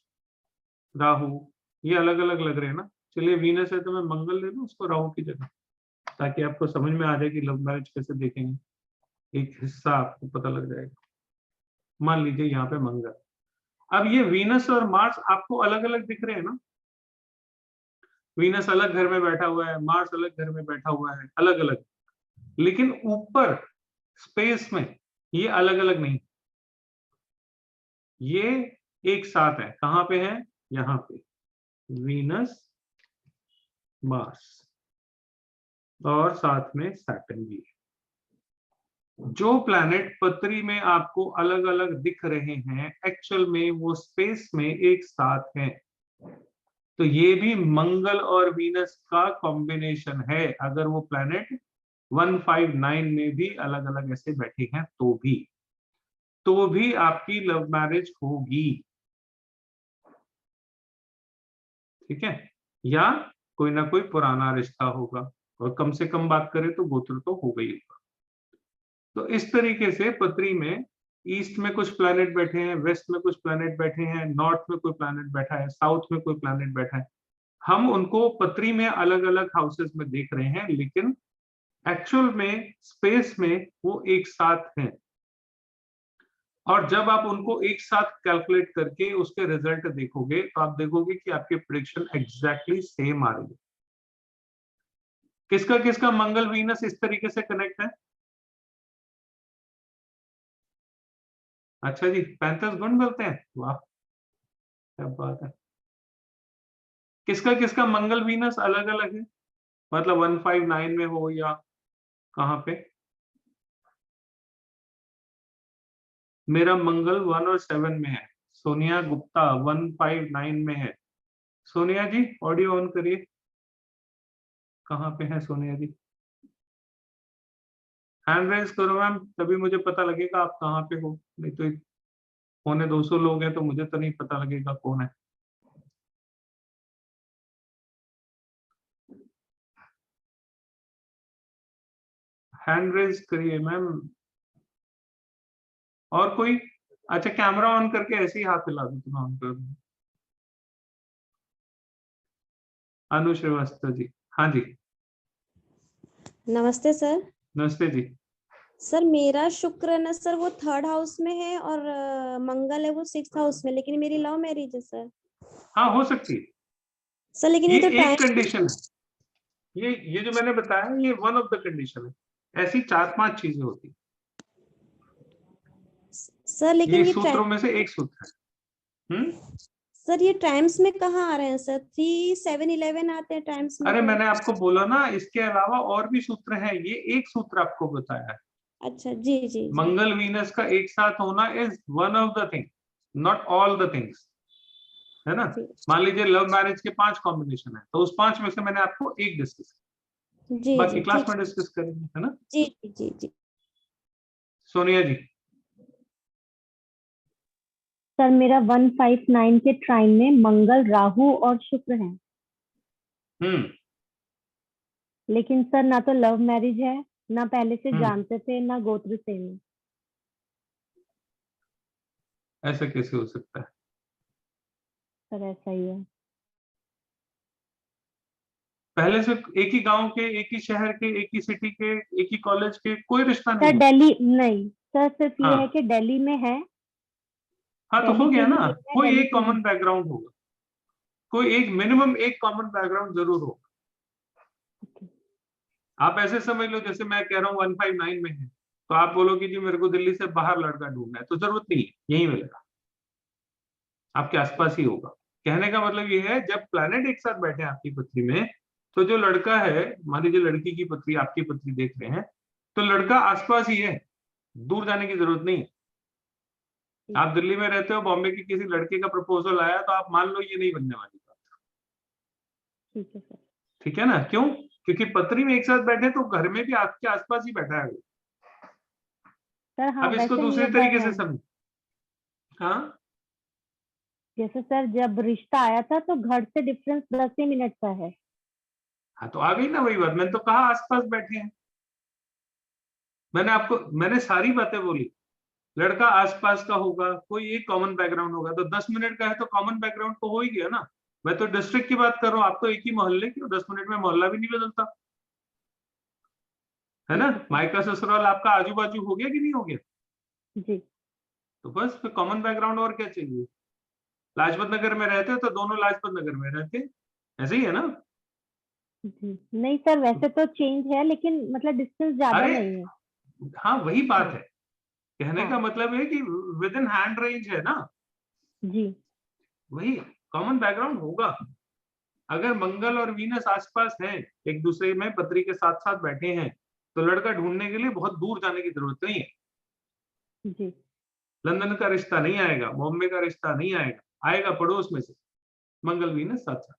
राहु, ये अलग अलग लग रहे हैं ना। चलिए वीनस है तो मैं मंगल ले लूं उसको राहु की जगह, ताकि आपको समझ में आ जाए कि लव मैरिज कैसे देखेंगे, एक हिस्सा आपको पता लग जाएगा। मान लीजिए यहाँ पे मंगल। अब ये वीनस और मार्स आपको अलग अलग दिख रहे हैं ना, वीनस अलग घर में बैठा हुआ है, मार्स अलग घर में बैठा हुआ है, अलग अलग। लेकिन ऊपर स्पेस में ये अलग अलग नहीं, ये एक साथ है। कहां पे है? यहाँ पे वीनस मार्स और साथ में सैटर्न भी है। जो प्लैनेट पत्री में आपको अलग अलग दिख रहे हैं, एक्चुअल में वो स्पेस में एक साथ हैं। तो ये भी मंगल और वीनस का कॉम्बिनेशन है। अगर वो प्लैनेट 1, 5, 9 में भी अलग अलग ऐसे बैठे हैं तो भी आपकी लव मैरिज होगी, ठीक है, या कोई ना कोई पुराना रिश्ता होगा, और कम से कम बात करें तो गोत्र तो हो गई होगा। तो इस तरीके से पत्री में ईस्ट में कुछ प्लैनेट बैठे हैं, वेस्ट में कुछ प्लैनेट बैठे हैं, नॉर्थ में कोई प्लैनेट बैठा है, साउथ में कोई प्लैनेट बैठा है। हम उनको पत्री में अलग अलग हाउसेस में देख रहे हैं, लेकिन एक्चुअल में स्पेस में वो एक साथ हैं। और जब आप उनको एक साथ कैलकुलेट करके उसके रिजल्ट देखोगे तो आप देखोगे कि आपकी प्रेडिक्शन एग्जैक्टली सेम आ रही है। किसका किसका मंगल वीनस इस तरीके से कनेक्ट है? अच्छा जी, 35 गुण मिलते हैं, वाह क्या बात है। किसका किसका मंगल वीनस अलग अलग है, मतलब 159 में हो या कहाँ पे? मेरा मंगल 1 और 7 में है। सोनिया गुप्ता 159 में है। सोनिया जी ऑडियो ऑन करिए। कहाँ पे है सोनिया जी? हैंड रेज करो मैम, तभी मुझे पता लगेगा आप कहाँ पे हो, नहीं तो पौने 200 लोग हैं तो मुझे तो नहीं पता लगेगा कौन है। हैंड रेज करिए मैम। और कोई? अच्छा कैमरा ऑन करके ऐसे ही हाथ हिला दो, तुम ऑन कर दो। अनु श्रीवास्तव जी, हाँ जी नमस्ते सर। नमस्ते जी। सर मेरा शुक्र है ना सर, वो 3rd हाउस में है और मंगल है वो 6th हाउस में, लेकिन मेरी लव मैरिज है सर। हाँ हो सकती है, सर लेकिन ये ये तो एक टाइम कंडीशन है। ये जो मैंने बताया ये वन ऑफ द कंडीशन है। ऐसी 4-5 चीजें होती हैं। सर, लेकिन ये ये सूत्रों में से एक सूत्र है। सर ये टाइम्स में कहाँ आ रहे हैं सर? 3, 7, 11 आते हैं टाइम्स में अरे तो। मैंने आपको बोला ना, इसके अलावा और भी सूत्र हैं, ये एक सूत्र आपको बताया है। अच्छा जी जी जी। मंगल वीनस का एक साथ होना is one of the thing, not all the things, है ना। जी मान लीजिए लव मैरिज के 5 कॉम्बिनेशन है, तो उस 5 में से मैंने आपको एक डिस्कस, जी बाकी जी क्लास ठीक में है। डिस्कस करेंगे, है ना। जी जी जी जी। सोनिया जी। सर मेरा 159 के ट्राइन में मंगल, राहु और शुक्र है, लेकिन सर ना तो लव मैरिज है, ना पहले से जानते थे, ना गोत्र सेम है। ऐसा कैसे हो सकता है? सर ऐसा ही है। पहले से एक ही गांव के, एक ही शहर के, एक ही सिटी के, एक ही कॉलेज के, कोई रिश्ता सर नहीं है? दिल्ली नहीं सर, सिर्फ ये है हाँ कि दिल्ली में है। हाँ तो हो दिल्ली गया से ही ना, है, कोई दिल्ली एक से ही। कॉमन बैकग्राउंड होगा, कोई एक मिनिमम एक कॉमन बैकग्राउंड जरूर होगा। आप ऐसे समझ लो जैसे मैं कह रहा हूँ 159 में है, तो आप बोलो कि जी मेरे को दिल्ली से बाहर लड़का ढूंढना है, तो जरूरत नहीं है, यही मिलेगा, आपके आसपास ही होगा। कहने का मतलब ये है, जब प्लैनेट एक साथ बैठे हैं आपकी पृथ्वी में, तो जो लड़का है, मान लीजिए लड़की की पृथ्वी आपकी पृथ्वी देख रहे हैं, तो लड़का आसपास ही है, दूर जाने की जरूरत नहीं है। आप दिल्ली में रहते हो, बॉम्बे के किसी लड़के का प्रपोजल आया तो आप मान लो ये नहीं बनने वाली बात। ठीक है सर। ठीक है ना, क्यों? क्योंकि पत्री में एक साथ बैठे तो घर में भी आपके आसपास ही बैठा है वो। सर हाँ, अब इसको वैसे दूसरे ये बार तरीके है, से समझ। हाँ जैसे सर जब रिश्ता आया था तो घर से डिफरेंस 10 ही मिनट का है। हाँ तो आ गई ना वही बात, मैंने तो कहा आसपास बैठे हैं, मैंने सारी बातें बोली। लड़का आसपास का होगा, कोई एक कॉमन बैकग्राउंड होगा, तो 10 मिनट का है तो कॉमन बैकग्राउंड तो हो ही गया ना। मैं तो डिस्ट्रिक्ट की बात कर रहा हूँ, आप तो एक ही मोहल्ले की, 10 मिनट में मोहल्ला भी नहीं बदलता, है ना। मायका ससुराल आपका आजू बाजू हो गया कि नहीं हो गया? जी तो बस फिर कॉमन बैकग्राउंड और क्या चाहिए। लाजपत नगर में रहते हो तो दोनों लाजपत नगर में रहते हैं, ऐसे ही है ना। जी। नहीं सर, वैसे तो चेंज है, लेकिन मतलब डिस्टेंस ज्यादा अरे नहीं है। हाँ वही बात है, कहने हाँ का मतलब है कि विद इन हैंड रेंज है ना, जी वही कॉमन बैकग्राउंड होगा। अगर मंगल और वीनस आसपास हैं, एक दूसरे में पत्री के साथ साथ बैठे हैं, तो लड़का ढूंढने के लिए बहुत दूर जाने की जरूरत नहीं है। जी लंदन का रिश्ता नहीं आएगा, बॉम्बे का रिश्ता नहीं आएगा, आएगा पड़ोस में से, मंगल वीनस साथ साथ।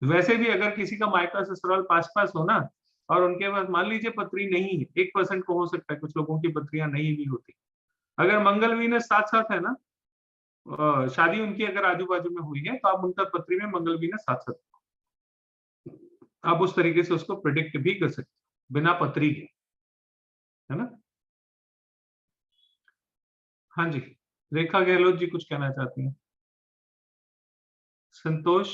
वैसे भी अगर किसी का मायका ससुराल पास पास हो ना, और उनके पास मान लीजिए पत्री नहीं है, 1% को हो सकता है, कुछ लोगों की पत्रियां नहीं भी होती, अगर मंगल वीनस साथ साथ है ना, शादी उनकी अगर आजू बाजू में हुई है, तो आप उनका पत्री में मंगल वीनस साथ साथ, आप उस तरीके से उसको प्रिडिक्ट भी कर सकते बिना पत्री के, है ना। हाँ जी, रेखा गहलोत जी कुछ कहना चाहती हैं? संतोष,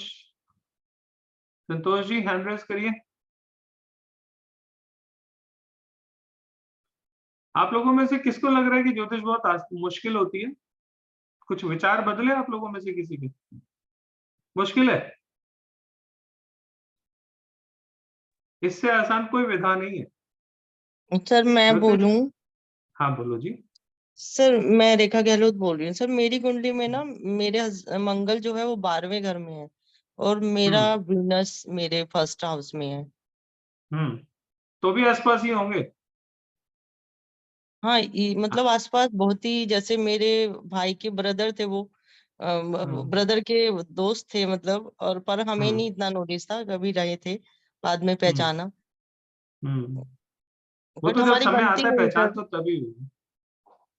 संतोष जी हैंड रेज करिए। आप लोगों में से किसको लग रहा है कि ज्योतिष बहुत मुश्किल होती है? कुछ विचार बदले आप लोगों में से किसी के? मुश्किल है? इससे आसान कोई विधा नहीं है। सर मैं ज्योतिष, बोलूं? हाँ बोलो जी। सर मैं रेखा गहलोत बोल रही हूँ। सर मेरी कुंडली में ना मेरे मंगल जो है वो 12वें घर में है और मेरा वीनस मेरे फर्स्ट हाउस में है। तो भी आसपास ही होंगे। हाँ मतलब आसपास बहुत ही, जैसे मेरे भाई के ब्रदर थे वो ब्रदर के दोस्त थे मतलब, और पर हमें नहीं इतना नोटिस था, कभी रहे थे, बाद में पहचाना। वो बट तो जब हमारी समय बनती आता है नहीं पहचान सर, तो तभी होगी।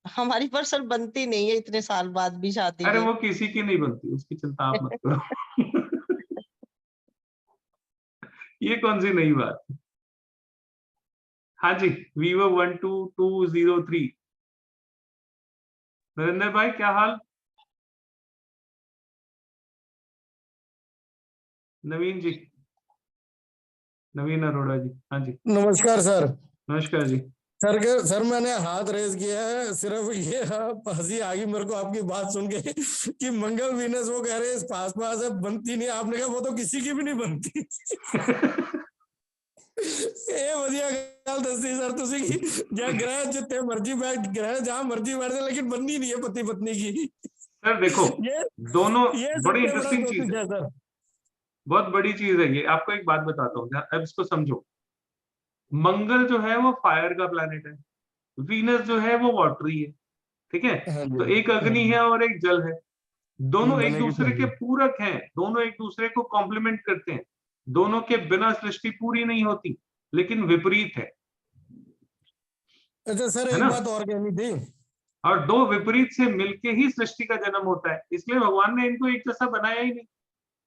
हमारी पर सर बनती नहीं है इतने साल बाद भी शादी अरे के। वो किसी की नहीं बनती, उसकी चिंता आप मत करो। ये कौन सी नई बात है? हाँ जी, Vivo 12203। नरेंद्र भाई क्या हाल? नवीन जी, नवीन अरोड़ा जी, हाँ जी नमस्कार सर। नमस्कार जी। सर मैंने हाथ रेज किया है, सिर्फ ये हंसी आ गई मेरे को आपकी बात सुन के कि मंगल वीनस वो कह रहे हैं पास पास है, बनती नहीं। आपने कहा वो तो किसी की भी नहीं बनती। ਇਹ ਵਧੀਆ ਗੱਲ ਦੱਸੀ सर तुसी की ਜਾਂ ग्रह जितने मर्जी बैठ, ग्रह जहां मर्जी बैठ जाए, लेकिन बननी नहीं है पति पत्नी की। सर देखो, ये दोनों ये बड़ी सबसे बड़ा इंटरेस्टिंग चीज ज्योतिष है, है सर। बहुत बड़ी चीज है ये। आपको एक बात बताता हूँ, अब इसको समझो। मंगल जो है वो फायर का प्लैनेट है, वीनस जो है वो वाटरी है, ठीक है? हाँ जी, तो एक अग्नि है और एक जल है, ये दोनों एक बनेगी दूसरे के चाहिए। पूरक हैं, दोनों एक दूसरे को कॉम्प्लीमेंट करते हैं। दोनों के बिना सृष्टि पूरी नहीं होती, लेकिन विपरीत है अच्छा सर, एक ना? बात और कहनी थी। और दो विपरीत से मिलके ही सृष्टि का जन्म होता है, इसलिए भगवान ने इनको एक जैसा बनाया ही नहीं।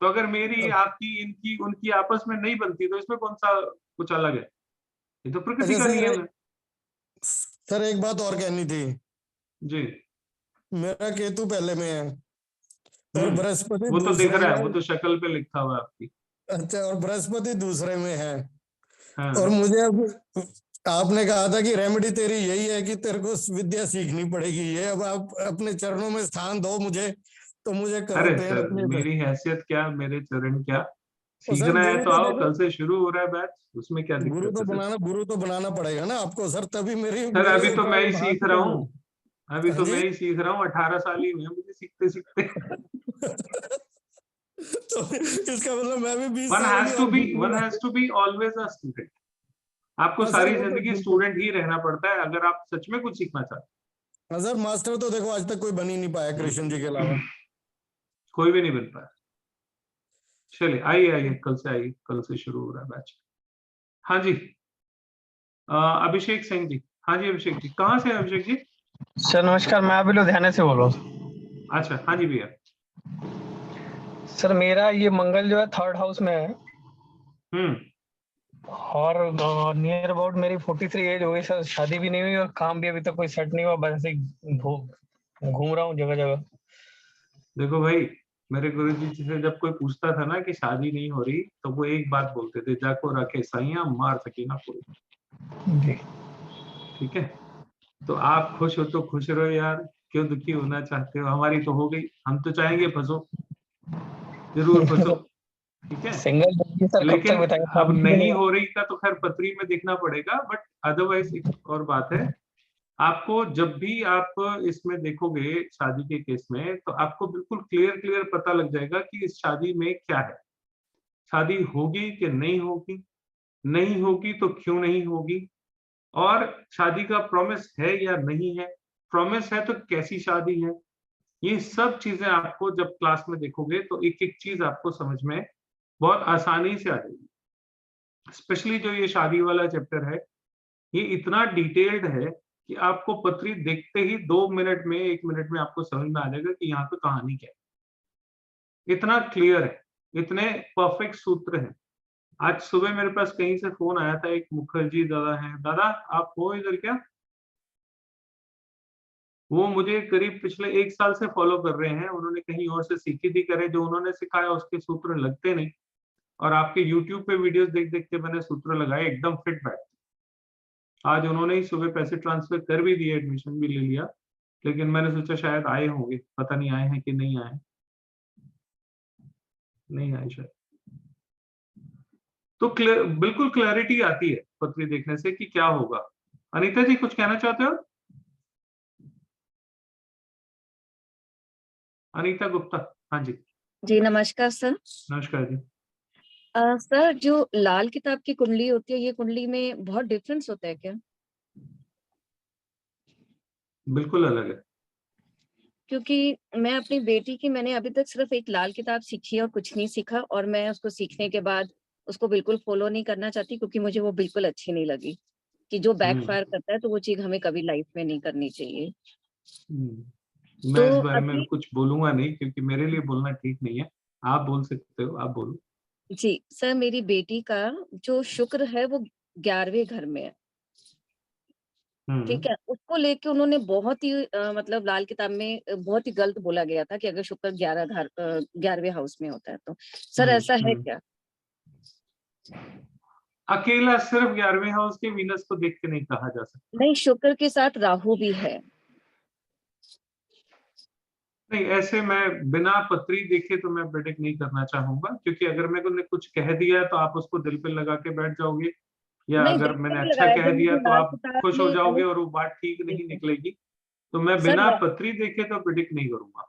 तो अगर मेरी, आपकी, इनकी, उनकी आपस में नहीं बनती तो इसमें कौन सा कुछ अलग है? ये तो प्रकृति अच्छा का नियम है सर एक बात और कहनी थी। जी। मेरा केतु पहले में है और बृहस्पति वो तो दिख दूसरे रहा है, में। वो तो शक्ल पे लिखा हुआ है आपकी। अच्छा, और बृहस्पति दूसरे में है। हाँ। और मुझे अब आपने कहा था कि रेमेडी तेरी यही है कि तेरे को विद्या सीखनी पड़ेगी। ये अब आप अपने चरणों में स्थान दो मुझे, तो मुझे करो अरे ट्रेन सर, अपने। मेरी हैसियत क्या, मेरे चरण क्या, तो सर सीखना है गुरु तो तो आओ, देखो, कल से शुरू हो रहा है बैच, उसमें क्या दिक्कत है सर? गुरु तो बनाना पड़ेगा ना आपको सर, तभी मेरी सर मेरे अभी तो मैं उपाय ही भाग सीख रहा हूँ, पड़ेंगे। अभी हाँ तो जी। मैं ही सीख रहा हूँ, 18 साल ही हुए हैं मुझे सीखते सीखते। तो इसका मतलब मैं भी 20 वन साल की हैज टू और बी, वन सीखूंगा। Has to be always a student. आपको हाँ सर, सारी वो तो जिंदगी बिल्कुल। स्टूडेंट ही रहना पड़ता है अगर आप सच में कुछ सीखना चाहते हाँ सर, मास्टर तो देखो आज तक कोई बन ही नहीं पाया कृष्ण जी के अलावा। हैं। कोई भी नहीं मिल पाया। चलिए आइए आइए, कल से आइए, कल से शुरू हो रहा है बैच। हाँ जी, अभिषेक सिंह जी। हाँ जी अभिषेक जी, कहाँ से हैं अभिषेक जी? सर नमस्कार, मैं अभी लुधियाने से बोल रहा हूँ। अच्छा, हाँ जी भैया। सर मेरा ये मंगल जो है 3rd हाउस में है और नियर अबाउट मेरी 43 एज हो गई सर, शादी भी नहीं हुई और काम भी अभी तक कोई सेट नहीं हुआ, बस ऐसे ही घूम रहा हूँ जगह जगह। देखो भाई, मेरे गुरुजी जी से जब कोई पूछता था ना कि शादी नहीं हो रही, तो वो एक बात बोलते थे, जाको रखे साइया मार सकी ना कोई। जी ठीक है, तो आप खुश हो तो खुश रहो यार, क्यों दुखी होना चाहते हो? हमारी तो हो गई, हम तो चाहेंगे फंसो, जरूर फंसो, ठीक है? सिंगल जिंदगी सर कब तक लेकिन बिताएंगे, अब शादी भी नहीं नहीं हो रही का तो खैर पत्री में देखना पड़ेगा, बट अदरवाइज एक और बात है। आपको जब भी आप इसमें देखोगे शादी के केस में, तो आपको बिल्कुल क्लियर क्लियर पता लग जाएगा कि इस शादी में क्या है। शादी होगी कि नहीं होगी, नहीं होगी तो क्यों नहीं होगी, और शादी का प्रॉमिस है या नहीं है, प्रॉमिस है तो कैसी शादी है। ये सब चीजें आपको जब क्लास में देखोगे तो एक एक चीज आपको समझ में बहुत आसानी से आ जाएगी। स्पेशली जो ये शादी वाला चैप्टर है, ये इतना डिटेल्ड है कि आपको पत्री देखते ही 2 मिनट में, 1 मिनट में आपको समझ में आ जाएगा कि यहाँ पे कहानी क्या है। इतना क्लियर है, इतने परफेक्ट सूत्र हैं। आज सुबह मेरे पास कहीं से फोन आया था, एक मुखर्जी दादा हैं, दादा आप हो इधर क्या? वो मुझे करीब पिछले 1 साल से फॉलो कर रहे हैं, उन्होंने कहीं और से सीखी थी, करे जो उन्होंने सिखाया उसके सूत्र लगते नहीं, और आपके YouTube पे वीडियोस देख देख के मैंने सूत्र लगाए, एकदम फिट बैठ। आज उन्होंने ही सुबह पैसे ट्रांसफर कर भी दिए, एडमिशन भी ले लिया, लेकिन मैंने सोचा शायद आए होंगे, पता नहीं आए हैं कि नहीं आए, नहीं आए शायद। तो बिल्कुल क्लैरिटी आती है पत्री देखने से कि क्या होगा। अनीता जी कुछ कहना चाहते हो? अनीता गुप्ता, हाँ जी। जी नमस्कार सर। नमस्कार जी। सर जो लाल किताब की कुंडली होती है, ये कुंडली में बहुत डिफरेंस होता है क्या? बिल्कुल अलग है। क्योंकि मैं अपनी बेटी की मैंने अभी तक सिर्फ एक लाल किताब सीखी है और कुछ नहीं सीखा, और मैं उसको सीखने के बाद उसको बिल्कुल फॉलो नहीं करना चाहती, क्योंकि मुझे वो बिल्कुल अच्छी नहीं लगी कि जो बैकफायर करता है तो वो चीज हमें कभी लाइफ में नहीं करनी चाहिए। मैं इस तो बारे में अभी कुछ बोलूंगा नहीं, क्योंकि मेरे लिए बोलना ठीक नहीं है। आप बोल सकते हो, आप बोलो। जी सर, मेरी बेटी का जो शुक्र है वो 11वें घर में है, ठीक है। उसको लेके उन्होंने बहुत ही मतलब लाल किताब में बहुत ही गलत बोला गया था कि अगर शुक्र 11वें हाउस में होता है तो। सर ऐसा है क्या? अकेला सिर्फ 11वें हाउस के वीनस को देख के नहीं कहा जा सकता। नहीं, शुक्र के साथ राहु भी है। नहीं, ऐसे मैं बिना पत्री देखे तो मैं प्रेडिक्ट नहीं करना चाहूंगा, क्योंकि अगर मैंने कुछ कह दिया है तो आप उसको दिल पे लगा के बैठ जाओगे, या नहीं, अगर दिल पे मैंने नहीं अच्छा लगाया, कह जब दिया मुझे तो लाल आप किताब खुश हो में जाओगे अगर और वो बात ठीक नहीं निकलेगी। तो मैं सर बिना पत्री देखे तो प्रेडिक्ट नहीं करूंगा,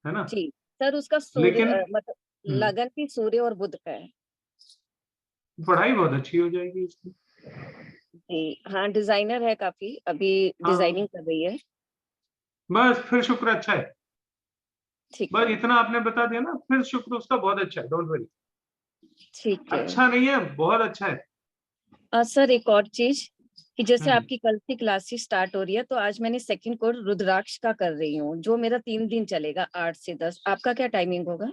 है ना। जी सर, उसका सूर्य लेकिन मतलब लगन भी सूर्य और बुध का है। पढ़ाई बहुत अच्छी हो जाएगी इसकी। जी हाँ, डिजाइनर है काफी, अभी हाँ, डिजाइनिंग कर रही है। बस फिर शुक्र अच्छा है। ठीक बस है, इतना आपने बता दिया ना, फिर शुक्र उसका बहुत अच्छा है, डोंट वरी। ठीक है। अच्छा नहीं है, बहुत अच्छा है। सर एक और चीज कि जैसे आपकी कल से क्लासेस स्टार्ट हो रही है, तो आज मैंने सेकंड कोर्स रुद्राक्ष का कर रही हूँ, जो मेरा 3 दिन चलेगा 8 से 10। आपका क्या टाइमिंग होगा?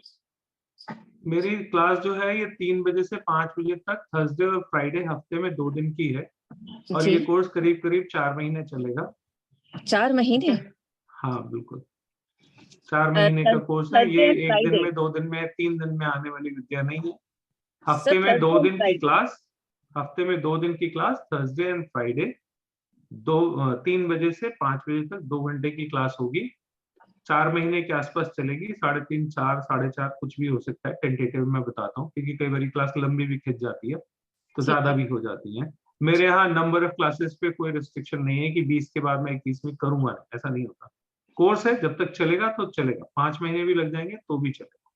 मेरी क्लास जो है ये 3 बजे से 5 बजे तक, थर्सडे और फ्राइडे हफ्ते में 2 दिन की है, और जी ये कोर्स करीब करीब 4 महीने चलेगा। 4 महीने? हाँ बिल्कुल, 4 महीने का कोर्स है ये। थर्सडे एंड एक दिन फ्राइडे? में, 2 दिन में, 3 दिन में आने वाली विद्या नहीं है। सर हफ्ते में 2 थर्सडे एंड दिन की फ्राइडे? क्लास, हफ्ते में 2 दिन की क्लास, थर्सडे एंड फ्राइडे 3 बजे से 5 बजे तक 2 घंटे की क्लास होगी। 4 महीने के आसपास चलेगी, 3.5, 4, 4.5 कुछ भी हो सकता है, टेंटेटिव मैं बताता हूँ, क्योंकि कई बार क्लास लंबी भी खिंच जाती है तो ज्यादा भी हो जाती है। मेरे यहाँ नंबर ऑफ क्लासेस पे कोई रिस्ट्रिक्शन नहीं है कि 20 के बाद मैं 21वीं करूंगा, ऐसा नहीं होता। कोर्स है, जब तक चलेगा तो चलेगा, 5 महीने भी लग जाएंगे तो भी चलेगा।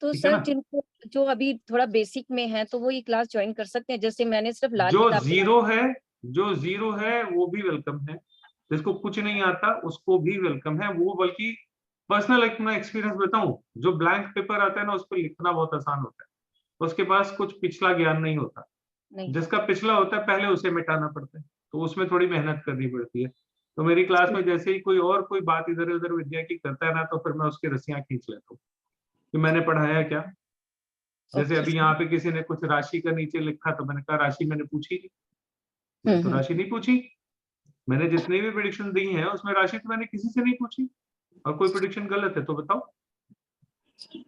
तो ठीक है सर ना। जिनको जो अभी थोड़ा बेसिक में है तो वो ये क्लास ज्वाइन कर सकते हैं? जैसे मैंने सिर्फ लाल जो किताब जीरो है, जो जीरो है वो भी वेलकम है, जिसको कुछ नहीं आता उसको भी वेलकम है। वो बल्कि पर्सनल एक मैं एक्सपीरियंस बताऊं, जो ब्लैंक पेपर आता है ना उस पर लिखना बहुत आसान होता है, उसके पास कुछ पिछला ज्ञान नहीं होता। नहीं जिसका पिछला होता है पहले उसे मिटाना पड़ता है, तो उसमें थोड़ी मेहनत करनी पड़ती है। तो मेरी क्लास में जैसे ही कोई और कोई बात इधर उधर विद्या की करता है ना, तो फिर मैं उसकी रस्सियां खींच लेता हूँ कि मैंने पढ़ाया क्या। जैसे अभी यहाँ पे किसी ने कुछ राशि का नीचे लिखा, तो मैंने कहा राशि मैंने पूछी नहीं, मैंने तो राशि नहीं पूछी। मैंने जितनी भी प्रेडिक्शन दी है उसमें राशि तो मैंने किसी से नहीं पूछी, और कोई प्रेडिक्शन गलत है तो बताओ,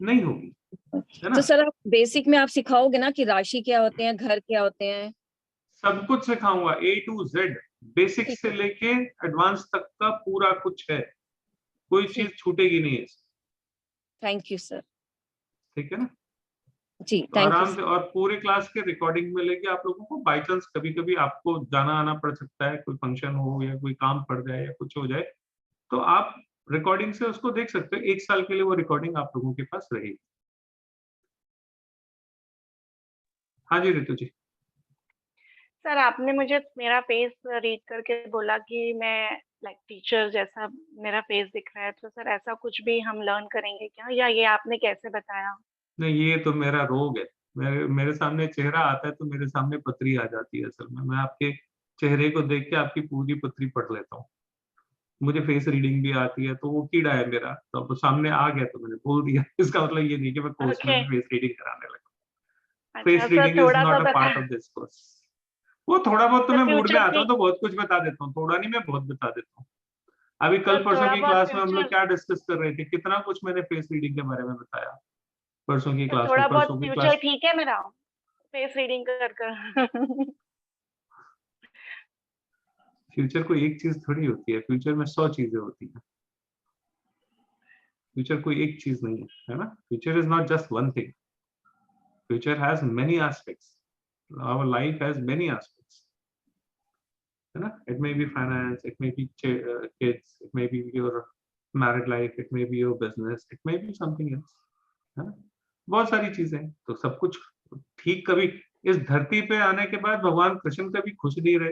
नहीं होगी, है ना। तो सर आप बेसिक में आप सिखाओगे ना कि राशि क्या होते हैं, घर क्या होते हैं? सब कुछ सिखाऊंगा, A to Z, बेसिक से लेके एडवांस तक का पूरा कुछ है, कोई चीज छूटेगी नहीं है। Thank you sir. ठीक है ना। जी तो थैंक यू आराम से, और पूरे क्लास के रिकॉर्डिंग मिलेगी आप लोगों को। बाई चांस कभी कभी आपको जाना आना पड़ सकता है, कोई फंक्शन हो या कोई काम पड़ जाए या कुछ हो जाए, तो आप रिकॉर्डिंग से उसको देख सकते हो। 1 साल के लिए वो रिकॉर्डिंग आप लोगों के पास रहेगी। हाँ जी रितु जी। सर आपने मुझे मेरा फेस रीड करके बोला कि मैं लाइक टीचर जैसा मेरा फेस दिख रहा है, तो सर ऐसा कुछ भी हम लर्न करेंगे क्या, या ये आपने कैसे बताया? नहीं, ये तो मेरा रोग है। मेरे सामने चेहरा आता है तो मेरे सामने पत्री आ जाती है। असल में मैं आपके चेहरे को देख के आपकी पूरी पत्री पढ़ लेता हूँ। मुझे फेस रीडिंग भी आती है, तो वो कीड़ा है मेरा, तो अब सामने आ गया तो मैंने बोल दिया। इसका मतलब ये नहीं कि मैं कोर्स में ओके, भी फेस रीडिंग कराने लगा। अच्छा फेस सर रीडिंग इज थोड़ा सा नॉट अ बता। Part of this course. वो थोड़ा बहुत तो सर मैं मूड में फ्यूचर आता हूँ ठीक, तो बहुत कुछ बता देता हूँ, थोड़ा नहीं, मैं बहुत बता देता हूँ। अभी कल सर परसों थोड़ा की बहुत क्लास में हम लोग फ्यूचर, क्या डिस्कस कर रहे थे, कितना कुछ मैंने फेस रीडिंग के बारे में बताया परसों की सर क्लास में। थोड़ा बहुत परसों की फ्यूचर क्लास ठीक है मेरा फेस रीडिंग कर कर? फ्यूचर कोई एक चीज थोड़ी होती है, फ्यूचर में 100 चीजें होती हैं। फ्यूचर कोई एक चीज नहीं है ना। Future is not just one thing, future has many aspects, our life has many aspects, है ना। It may be finance, it may be kids, it may be your married life, it may be your business, it may be something else, है ना। बहुत सारी चीजें हैं। तो सब कुछ ठीक, कभी इस धरती पे आने के बाद भगवान कृष्ण कभी खुश नहीं रहे,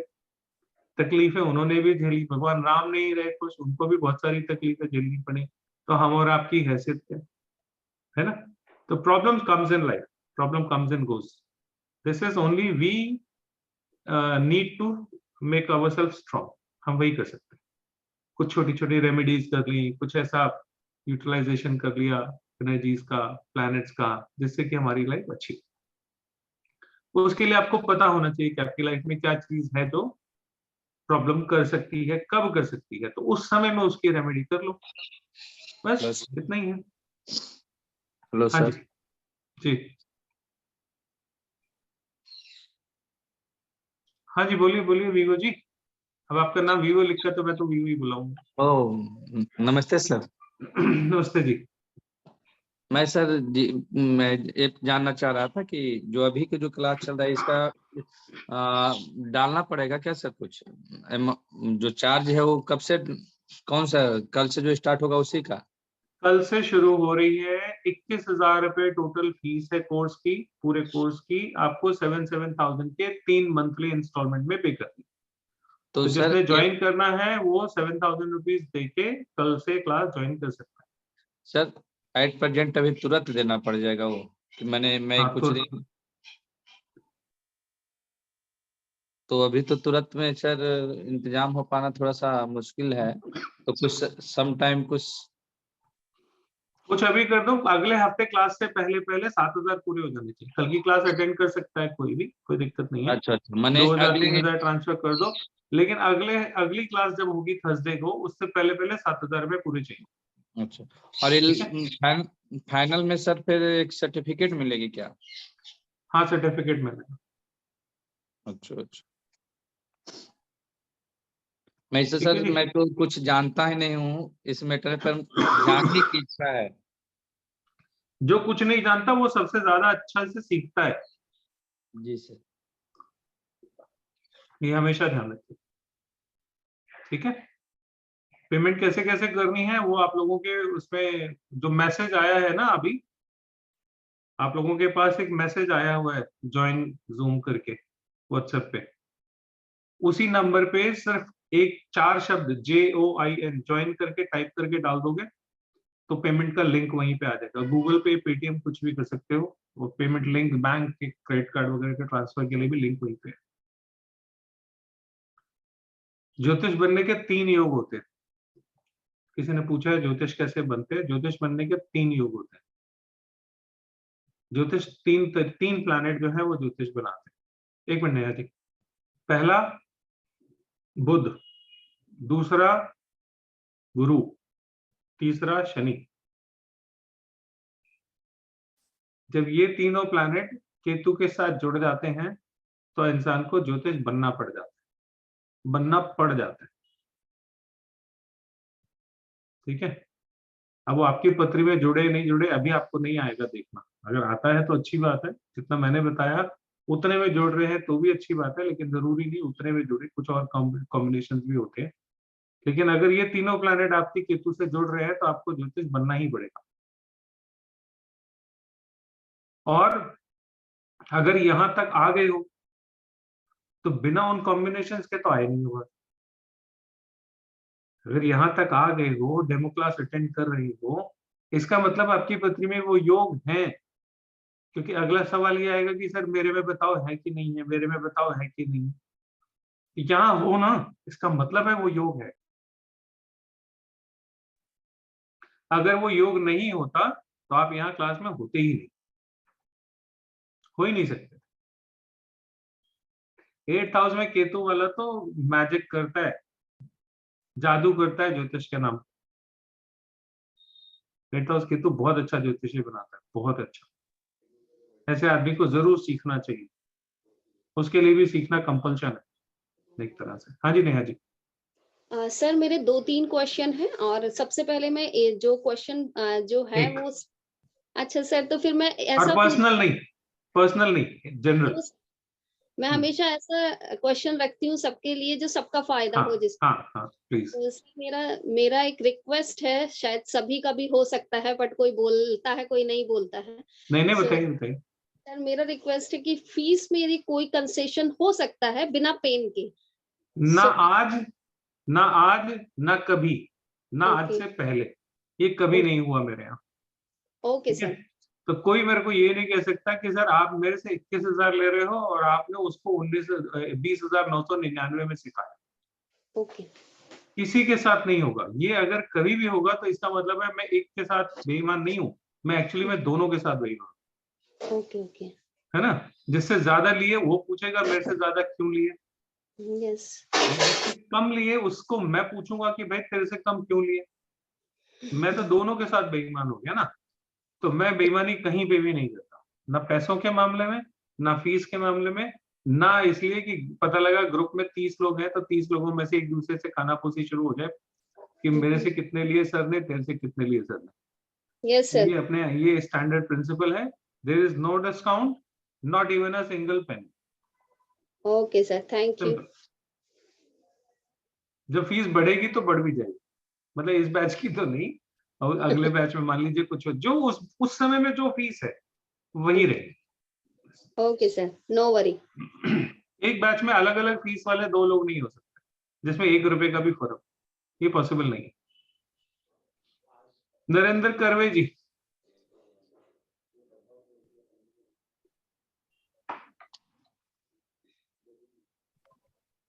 तकलीफें उन्होंने भी झेली। भगवान राम नहीं रहे खुश, उनको भी बहुत सारी तकलीफें झेलनी पड़ी। तो हम और आपकी हैसियत क्या है ना। तो problem comes in life, problem comes in goes, this is only we need to make ourself strong. हम वही कर सकते हैं, कुछ छोटी छोटी रेमेडीज कर ली, कुछ ऐसा यूटिलाइजेशन कर लिया एनर्जीज का, प्लैनेट्स का, जिससे कि हमारी लाइफ अच्छी। उसके लिए आपको पता होना चाहिए कि आपकी लाइफ में क्या चीज है जो प्रॉब्लम कर सकती है, कब कर सकती है, तो उस समय में उसकी रेमेडी कर लो, बस इतना ही है। हेलो हाँ सर। जी जी, हाँ जी, बोलिए बोलिए वीवो जी। अब आपका नाम वीवो लिखा तो मैं तो वीवो ही बुलाऊंगा। ओ नमस्ते सर। नमस्ते जी। मैं सर जी, मैं एक जानना चाह रहा था कि जो अभी के जो क्लास चल रहा है इसका डालना पड़ेगा क्या सर कुछ? जो चार्ज है वो कब से, कौन सा, कल से जो स्टार्ट होगा उसी का? कल से शुरू हो रही है। 21,000 रुपए टोटल फीस है कोर्स की, पूरे कोर्स की। आपको 7,000 के 3 मंथली इंस्टॉलमेंट में पे करनी। तो सर जिसने ज्वाइन करना है वो 7,000 रुपीज देके कल से क्लास ज्वाइन कर सकता है। सर एट प्रेजेंट अभी तुरंत देना पड़ जाएगा वो कि मैं हाँ, कुछ दिन, तो अभी तो तुरंत में सर इंतजाम हो पाना थोड़ा सा मुश्किल है, तो कुछ सम टाइम कुछ अभी कर दो, अगले हफ्ते क्लास से पहले पहले 7,000 पूरे हो जाने चाहिए। कल की क्लास अटेंड कर सकता है कोई भी, कोई दिक्कत नहीं है। अच्छा, मैंने 2,000 अगले 3,000 ट्रांसफर कर दो, लेकिन अगली क्लास जब होगी थर्सडे को, उससे पहले पहले 7,000 रुपए पूरे चाहिए। अच्छा, और फाइनल में सर फिर एक सर्टिफिकेट मिलेगी क्या? हाँ, सर्टिफिकेट मिलेगा। अच्छा अच्छा। मैं इसे सर, मैं तो कुछ जानता ही नहीं हूँ इस मैटर पर, जानने की इच्छा है। जो कुछ नहीं जानता वो सबसे ज्यादा अच्छा से सीखता है। जी सर। ये हमेशा ध्यान रखिए, ठीक है। पेमेंट कैसे कैसे करनी है वो आप लोगों के उसमें जो मैसेज आया है ना, अभी आप लोगों के पास एक मैसेज आया हुआ है ज्वाइन जूम करके व्हाट्सएप पे, उसी नंबर पे सिर्फ एक 4 शब्द JOIN ज्वाइन करके टाइप करके डाल दोगे तो पेमेंट का लिंक वहीं पे आ जाएगा। गूगल पे, पेटीएम कुछ भी कर सकते हो, वो पेमेंट लिंक, बैंक के क्रेडिट कार्ड वगैरह के ट्रांसफर के लिए भी लिंक वहीं पे है। ज्योतिष बनने के 3 योग होते हैं। किसी ने पूछा है ज्योतिष कैसे बनते हैं? ज्योतिष बनने के 3 योग होते हैं। ज्योतिष तीन प्लैनेट जो है वो ज्योतिष बनाते हैं। 1 मिनट नया जी। पहला बुध, दूसरा गुरु, तीसरा शनि। जब ये तीनों प्लैनेट केतु के साथ जुड़ जाते हैं तो इंसान को ज्योतिष बनना पड़ जाता है, ठीक है। अब वो आपकी पत्री में जुड़े नहीं जुड़े अभी आपको नहीं आएगा देखना। अगर आता है तो अच्छी बात है, जितना मैंने बताया उतने में जुड़ रहे हैं तो भी अच्छी बात है, लेकिन जरूरी नहीं उतने में जुड़े, कुछ और कॉम्बिनेशन भी होते हैं। लेकिन अगर ये तीनों प्लैनेट आपकी केतु से जुड़ रहे हैं तो आपको ज्योतिष बनना ही पड़ेगा। और अगर यहां तक आ गए हो तो बिना उन कॉम्बिनेशंस के तो आए नहीं होगा। अगर यहां तक आ गए हो, डेमो क्लास अटेंड कर रही हो, इसका मतलब आपकी पत्री में वो योग है। क्योंकि अगला सवाल ये आएगा कि सर मेरे में बताओ है कि नहीं है, मेरे में बताओ है कि नहीं। यहाँ हो ना, इसका मतलब है वो योग है। अगर वो योग नहीं होता तो आप यहाँ क्लास में होते ही नहीं, हो ही नहीं सकते। 8th हाउस में केतु वाला तो मैजिक करता है, जादू करता है ज्योतिष के नाम। 8th हाउस केतु बहुत अच्छा ज्योतिषी बनाता है, बहुत अच्छा। ऐसे आदमी को जरूर सीखना चाहिए, उसके लिए भी सीखना कंपल्शन है एक तरह से। हाँ जी नेहा जी। सर मेरे 2-3 क्वेश्चन हैं और सबसे पहले मैं जो क्वेश्चन जो है एक। वो अच्छा सर, तो फिर मैं और ऐसा पर्सनल नहीं, जनरल। मैं हमेशा ऐसा क्वेश्चन रखती हूँ सबके लिए जो सबका फायदा हाँ हो जिस हाँ प्लीज। तो इसलिए मेरा एक रिक्वेस्ट है, शायद सभी का भी हो सकता है, बट कोई बोलता है कोई नहीं बोलता है। नहीं So, बताइए। सर मेरा रिक्वेस्ट है कि फीस मेरी कोई कंसेशन हो सकता है बिना पेन के। ना So, आज ना कभी, ना आज Okay. से पहले, ये कभी Okay. नहीं हुआ मेरे यहाँ। ओके ठीक है, सर। तो कोई मेरे को ये नहीं कह सकता कि सर आप मेरे से 21,000 ले रहे हो और आपने उसको 20,999 में सिखाया। ओके किसी के साथ नहीं होगा ये। अगर कभी भी होगा तो इसका मतलब है मैं एक के साथ बेईमान नहीं हूँ, मैं एक्चुअली मैं दोनों के साथ बेईमान हूँ। ओके ओके है ना, जिससे ज्यादा लिए वो पूछेगा मेरे से ज्यादा क्यों लिए, यस जिससे कम लिए उसको मैं पूछूंगा कि भाई तेरे से कम क्यों लिए। मैं तो दोनों के साथ बेईमान हो गया ना। तो मैं बेईमानी कहीं पे भी नहीं करता, ना पैसों के मामले में, ना फीस के मामले में, ना इसलिए कि पता लगा ग्रुप में 30 लोग हैं तो 30 लोगों में से एक दूसरे से खानापूसी शुरू हो जाए कि मेरे से कितने लिए सर ने, तेरे से कितने लिए सर ने। Yes sir. ये स्टैंडर्ड प्रिंसिपल है। There is no discount, not even a single pen. Okay sir, thank you. जब फीस बढ़ेगी तो बढ़ भी जाएगी, मतलब इस बैच की तो नहीं, और अगले बैच में मान लीजिए कुछ हो, जो उस समय में जो फीस है वही रहेगी। Okay sir, no worry. एक बैच में अलग अलग फीस वाले 2 लोग नहीं हो सकते जिसमें 1 रुपए का भी फर्क, ये पॉसिबल नहीं है। नरेंद्र करवे जी।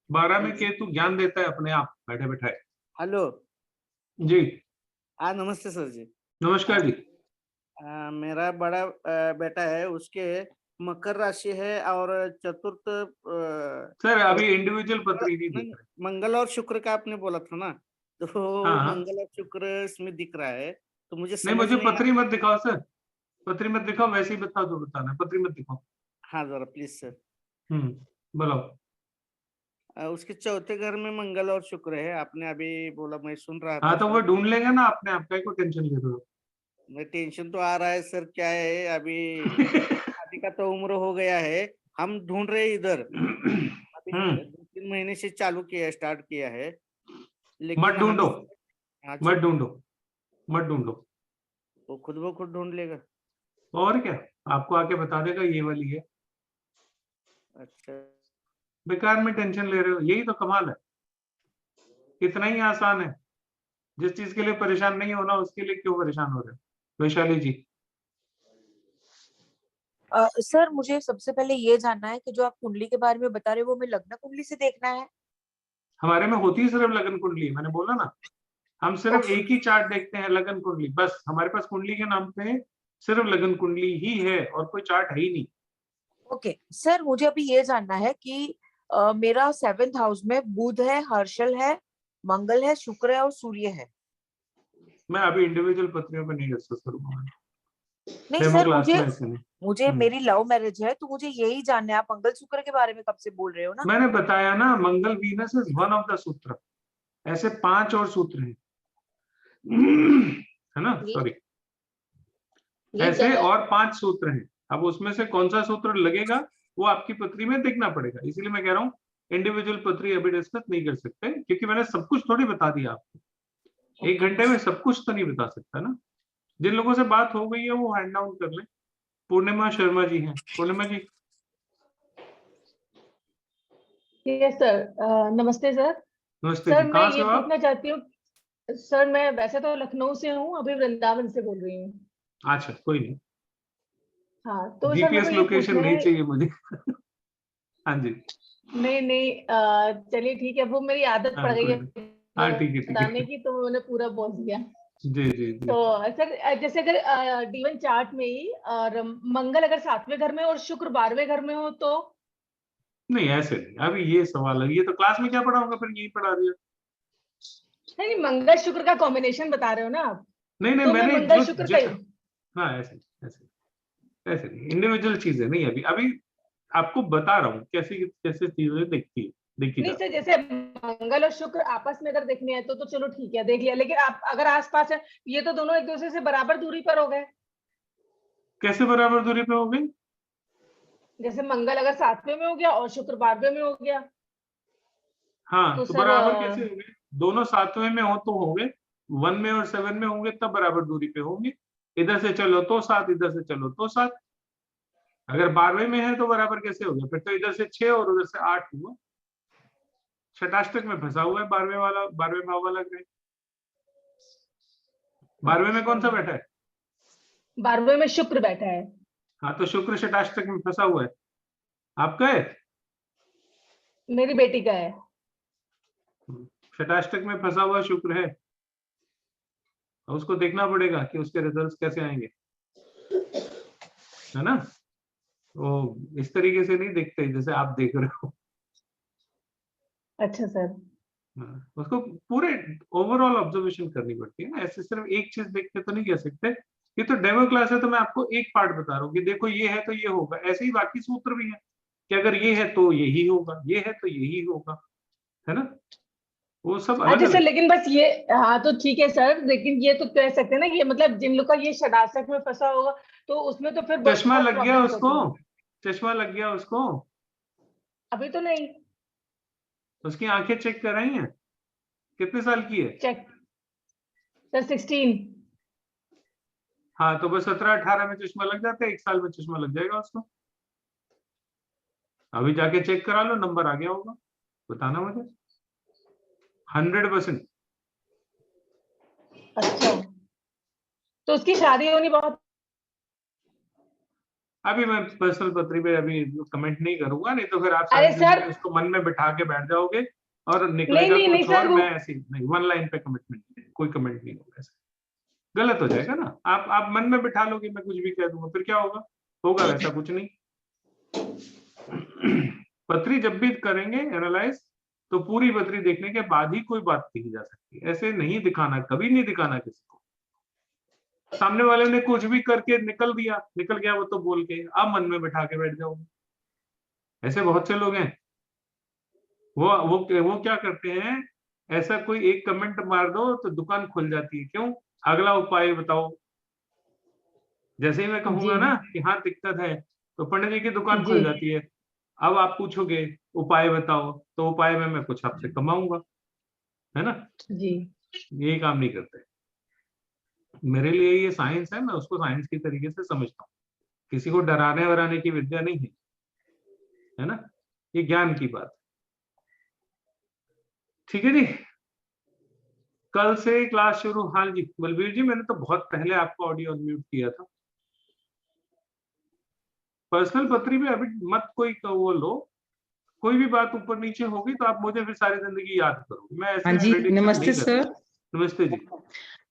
बारह में केतु ज्ञान देता है अपने आप बैठे बैठाए। हेलो जी नमस्ते सर जी। नमस्कार जी। मेरा बड़ा बेटा है, उसके मकर राशि है और चतुर्थ सर अभी इंडिविजुअल पत्री नहीं दिख रहे। मंगल और शुक्र का आपने बोला था ना, तो हाँ। मंगल और शुक्र इसमें दिख रहा है, तो मुझे नहीं, समझ मुझे नहीं पत्री मत दिखाओ सर, पत्री मत दिखाओ, वैसे ही बताओ जो बताना है, पत्री मत दिखाओ। हाँ जरा प्लीज सर। बोलो। उसके चौथे घर में मंगल और शुक्र है, आपने अभी बोला, मैं सुन रहा था। हाँ तो वो ढूंढ लेगा ना अपने आप, को टेंशन ले रहे हो। मैं टेंशन तो आ रहा है सर, क्या है अभी शादी का तो उम्र हो गया है, हम ढूंढ रहे इधर। अभी 2-3 महीने से चालू किया है, स्टार्ट किया है, लेकिन मत ढूंढो, अच्छा, मत ढूंढो, वो खुद ब खुद ढूंढ लेगा। और क्या, आपको आके बता देगा ये वाली है। अच्छा, बेकार में टेंशन ले रहे हो, यही तो कमाल है। इतना ही आसान है, जिस चीज के लिए परेशान नहीं होना उसके लिए क्यों परेशान हो रहे हो। वैशाली जी। सर मुझे सबसे पहले ये जानना है कि जो आप कुंडली के बारे में बता रहे हो वो हमें लग्न कुंडली से देखना है। हमारे में होती है सिर्फ लगन कुंडली, मैंने बोला ना, हम सिर्फ एक ही चार्ट देखते हैं, लगन कुंडली। बस हमारे पास कुंडली के नाम पे सिर्फ लगन कुंडली ही है और कोई चार्ट है ही नहीं। ओके सर, मुझे अभी ये जानना है कि मेरा 7th हाउस में बुध है, हर्षल है, मंगल है, शुक्र है और सूर्य है। मैं अभी इंडिविजुअल पत्रियों पे नहीं डिस्कस करूंगा। नहीं सर, मुझे मेरी लव मैरिज है, तो मुझे यही जानना है, आप मंगल शुक्र के बारे में कब से बोल रहे हो ना। मैंने बताया ना, Mangal Venus is one of the सूत्र, ऐसे 5 और सूत्र हैं, है ना, सॉरी, ऐसे और 5 सूत्र हैं। अब उसमें से कौन सा सूत्र लगेगा वो आपकी पत्री में देखना पड़ेगा। इसीलिए मैं कह रहा हूँ इंडिविजुअल पत्री अभी डिस्कस नहीं कर सकते, क्योंकि मैंने सब कुछ थोड़ी बता दिया आपको। 1 घंटे में सब कुछ तो नहीं बता सकता ना। जिन लोगों से बात हो गई है वो हैंड डाउन कर लें। पूर्णिमा शर्मा जी हैं। पूर्णिमा जी। यस सर, नमस्ते सर। नमस्ते सर जी, मैं कहाँ से ये हो आप? पूछना चाहती हूँ सर, मैं वैसे तो लखनऊ से हूँ, अभी वृंदावन से बोल रही हूँ। अच्छा कोई नहीं, हाँ तो सर जीपीएस मेरे को ये लोकेशन पूछना नहीं है। चाहिए मुझे। हाँ जी। नहीं, चलिए ठीक है, वो मेरी आदत पड़ गई है हाँ ठीक है बताने की, तो मैंने पूरा बोल दिया। जी। तो सर जैसे अगर D1 चार्ट में ही और मंगल अगर 7वें घर में और शुक्र 12वें घर में हो तो? नहीं ऐसे नहीं, अभी ये सवाल है, ये तो क्लास में क्या पढ़ाऊंगा, फिर यही पढ़ा दिया। नहीं, मंगल शुक्र का कॉम्बिनेशन बता रहे हो ना आप। नहीं तो मैंने मंगल शुक्र का हाँ ऐसे नहीं, इंडिविजुअल चीजें नहीं। अभी आपको बता रहा हूँ कैसी कैसे चीजें दिखती है। देखी नहीं जाती सर, जैसे मंगल और शुक्र आपस में अगर देखने हैं तो चलो ठीक है, देख लिया, लेकिन आप अगर आसपास है, ये तो दोनों एक दूसरे से बराबर दूरी पर हो गए। कैसे बराबर दूरी पे हो गई? जैसे मंगल अगर 7वें में हो गया और शुक्र 12वें में हो गया, हाँ, तो तो सर बराबर कैसे हो गए? दोनों 7वें में हो तो होंगे, 1 में और 7 में होंगे तब बराबर दूरी पे होंगे। इधर से चलो तो 7, इधर से चलो तो 7। अगर 12वें में है तो बराबर कैसे हो गया? फिर तो इधर से 6 और उधर से 8 हुआ। षटाष्टक में फंसा हुआ है 12वें भाव वाला ग्रह। 12वें में कौन सा बैठा है? 12वें में शुक्र बैठा है। हाँ, तो शुक्र षटाष्टक में फंसा हुआ है। आपका है? मेरी बेटी का है। षटाष्टक में फंसा हुआ शुक्र है, और उसको देखना पड़ेगा कि उसके रिजल्ट्स कैसे आएंगे, है ना? वो इस तरीके से नहीं देखते जैसे आप देख रहे हो। अच्छा सर। हाँ, उसको पूरे ओवरऑल ऑब्जर्वेशन करनी पड़ती है ना, ऐसे सिर्फ एक चीज देख के तो नहीं कह सकते। ये तो डेमो क्लास है, तो मैं आपको एक पार्ट बता रहा हूँ कि देखो ये है तो ये होगा। ऐसे ही बाकी सूत्र भी है कि अगर ये है तो यही होगा, ये है तो यही होगा, है ना? वो सब अलग अच्छा सर, अलग। लेकिन बस ये, हाँ तो ठीक है सर, लेकिन ये तो कह सकते हैं ना कि मतलब जिन लोग का ये षडाष्टक में फंसा होगा तो उसमें तो फिर चश्मा बहुत लग गया प्रॉब्लम्स उसको, होती हैं। चश्मा लग गया उसको। अभी तो नहीं। उसकी आंखें चेक कराई हैं? कितने साल की है? Check sir 16। हाँ, तो बस 17-18 में चश्मा लग जाता है, 1 साल में चश्मा लग जाएगा उसको। अभी जाके चेक करा लो, नंबर आ गया होगा, बताना मुझे। 100%। अच्छा, तो उसकी शादी होनी बहुत। अभी मैं पर्सनल पत्री पे अभी कमेंट नहीं करूंगा, नहीं तो फिर आप अरे सारी सर, जिंदगी उसको मन में बिठा के बैठ जाओगे और नहीं निकलेगा नहीं नहीं कुछ सर, और। वो मैं ऐसी नहीं, 1 लाइन पे कमिटमेंट नहीं, कोई कमेंट नहीं होगा, ऐसा गलत हो जाएगा ना। आप मन में बिठा लोगे, मैं कुछ भी कह दूंगा, फिर क्या होगा? होगा वैसा कुछ नहीं। पत्री जब भी करेंगे एनालाइज, तो पूरी पत्री देखने के बाद ही कोई बात कही जा सकती है। ऐसे नहीं दिखाना, कभी नहीं दिखाना किसी को। सामने वाले ने कुछ भी करके निकल गया वो तो बोल के, आप मन में बिठा के बैठ जाओगे। ऐसे बहुत से लोग हैं, वो क्या करते हैं, ऐसा कोई एक कमेंट मार दो तो दुकान खुल जाती है। क्यों? अगला उपाय बताओ। जैसे ही मैं कहूंगा जी ना कि हाँ दिक्कत है, तो पंडित जी की दुकान जी खुल जाती है। अब आप पूछोगे उपाय बताओ, तो उपाय में मैं कुछ आपसे कमाऊंगा, है ना? जी। यही काम नहीं करते। मेरे लिए ये साइंस है, मैं उसको साइंस की तरीके से समझता हूँ। किसी को डराने वराने की विद्या नहीं है ना? ये ज्ञान की बात। ठीक है जी, कल से क्लास शुरू। हाँ जी बलबीर जी, मैंने तो बहुत पहले आपको ऑडियो अनम्यूट किया था। पर्सनल पत्री में अभी मत कोई वो लो, कोई भी बात ऊपर नीचे होगी तो आप मुझे फिर सारी जिंदगी याद करोगे। मैं हाँ ऐसे जी, प्रेडिक्शन नमस्ते नहीं करता। सर। नमस्ते जी।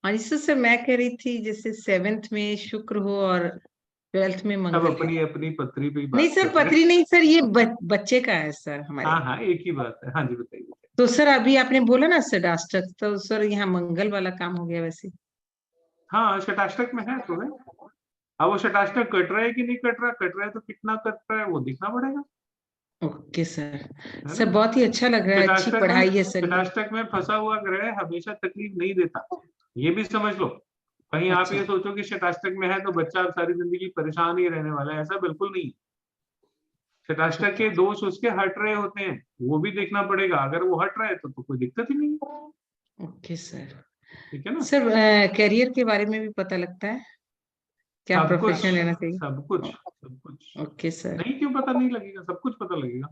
हाँ जी सर, मैं कह रही थी जैसे 7th में शुक्र हो और 12th में सब मंगल हो। अपनी अपनी पत्री पे ही नहीं बात सर, कर रहे हैं। पत्री नहीं सर, ये बच्चे का है सर हमारे। हाँ हाँ, एक ही बात है। हाँ जी बताइए। तो सर अभी आपने बोला ना षडाष्टक, तो सर यहाँ मंगल वाला काम हो गया वैसे। हाँ, षटाष्टक में है तो है। अब वो षटाष्टक कट रहा है कि नहीं कट रहा है तो कितना कट रहा है वो देखना पड़ेगा, ओके सर। है सर ना? बहुत ही अच्छा लग रहा है, अच्छी पढ़ाई है सर ये। षटाष्टक में फंसा हुआ ग्रह हमेशा तकलीफ नहीं देता, ये भी समझ लो। कहीं आप अच्छा। ये सोचो कि षटाष्टक में है तो बच्चा अब सारी जिंदगी परेशान ही रहने वाला है, ऐसा बिल्कुल नहीं। षटाष्टक के दोष उसके हट रहे होते हैं, वो भी देखना पड़ेगा। अगर वो हट रहा है तो कोई दिक्कत ही नहीं है। Okay sir. ठीक है ना? सर करियर के बारे में भी पता लगता है, क्या सब कुछ, प्रोफेशन लेना चाहिए? सब कुछ। Okay sir. नहीं क्यों पता नहीं लगेगा? सब कुछ पता लगेगा।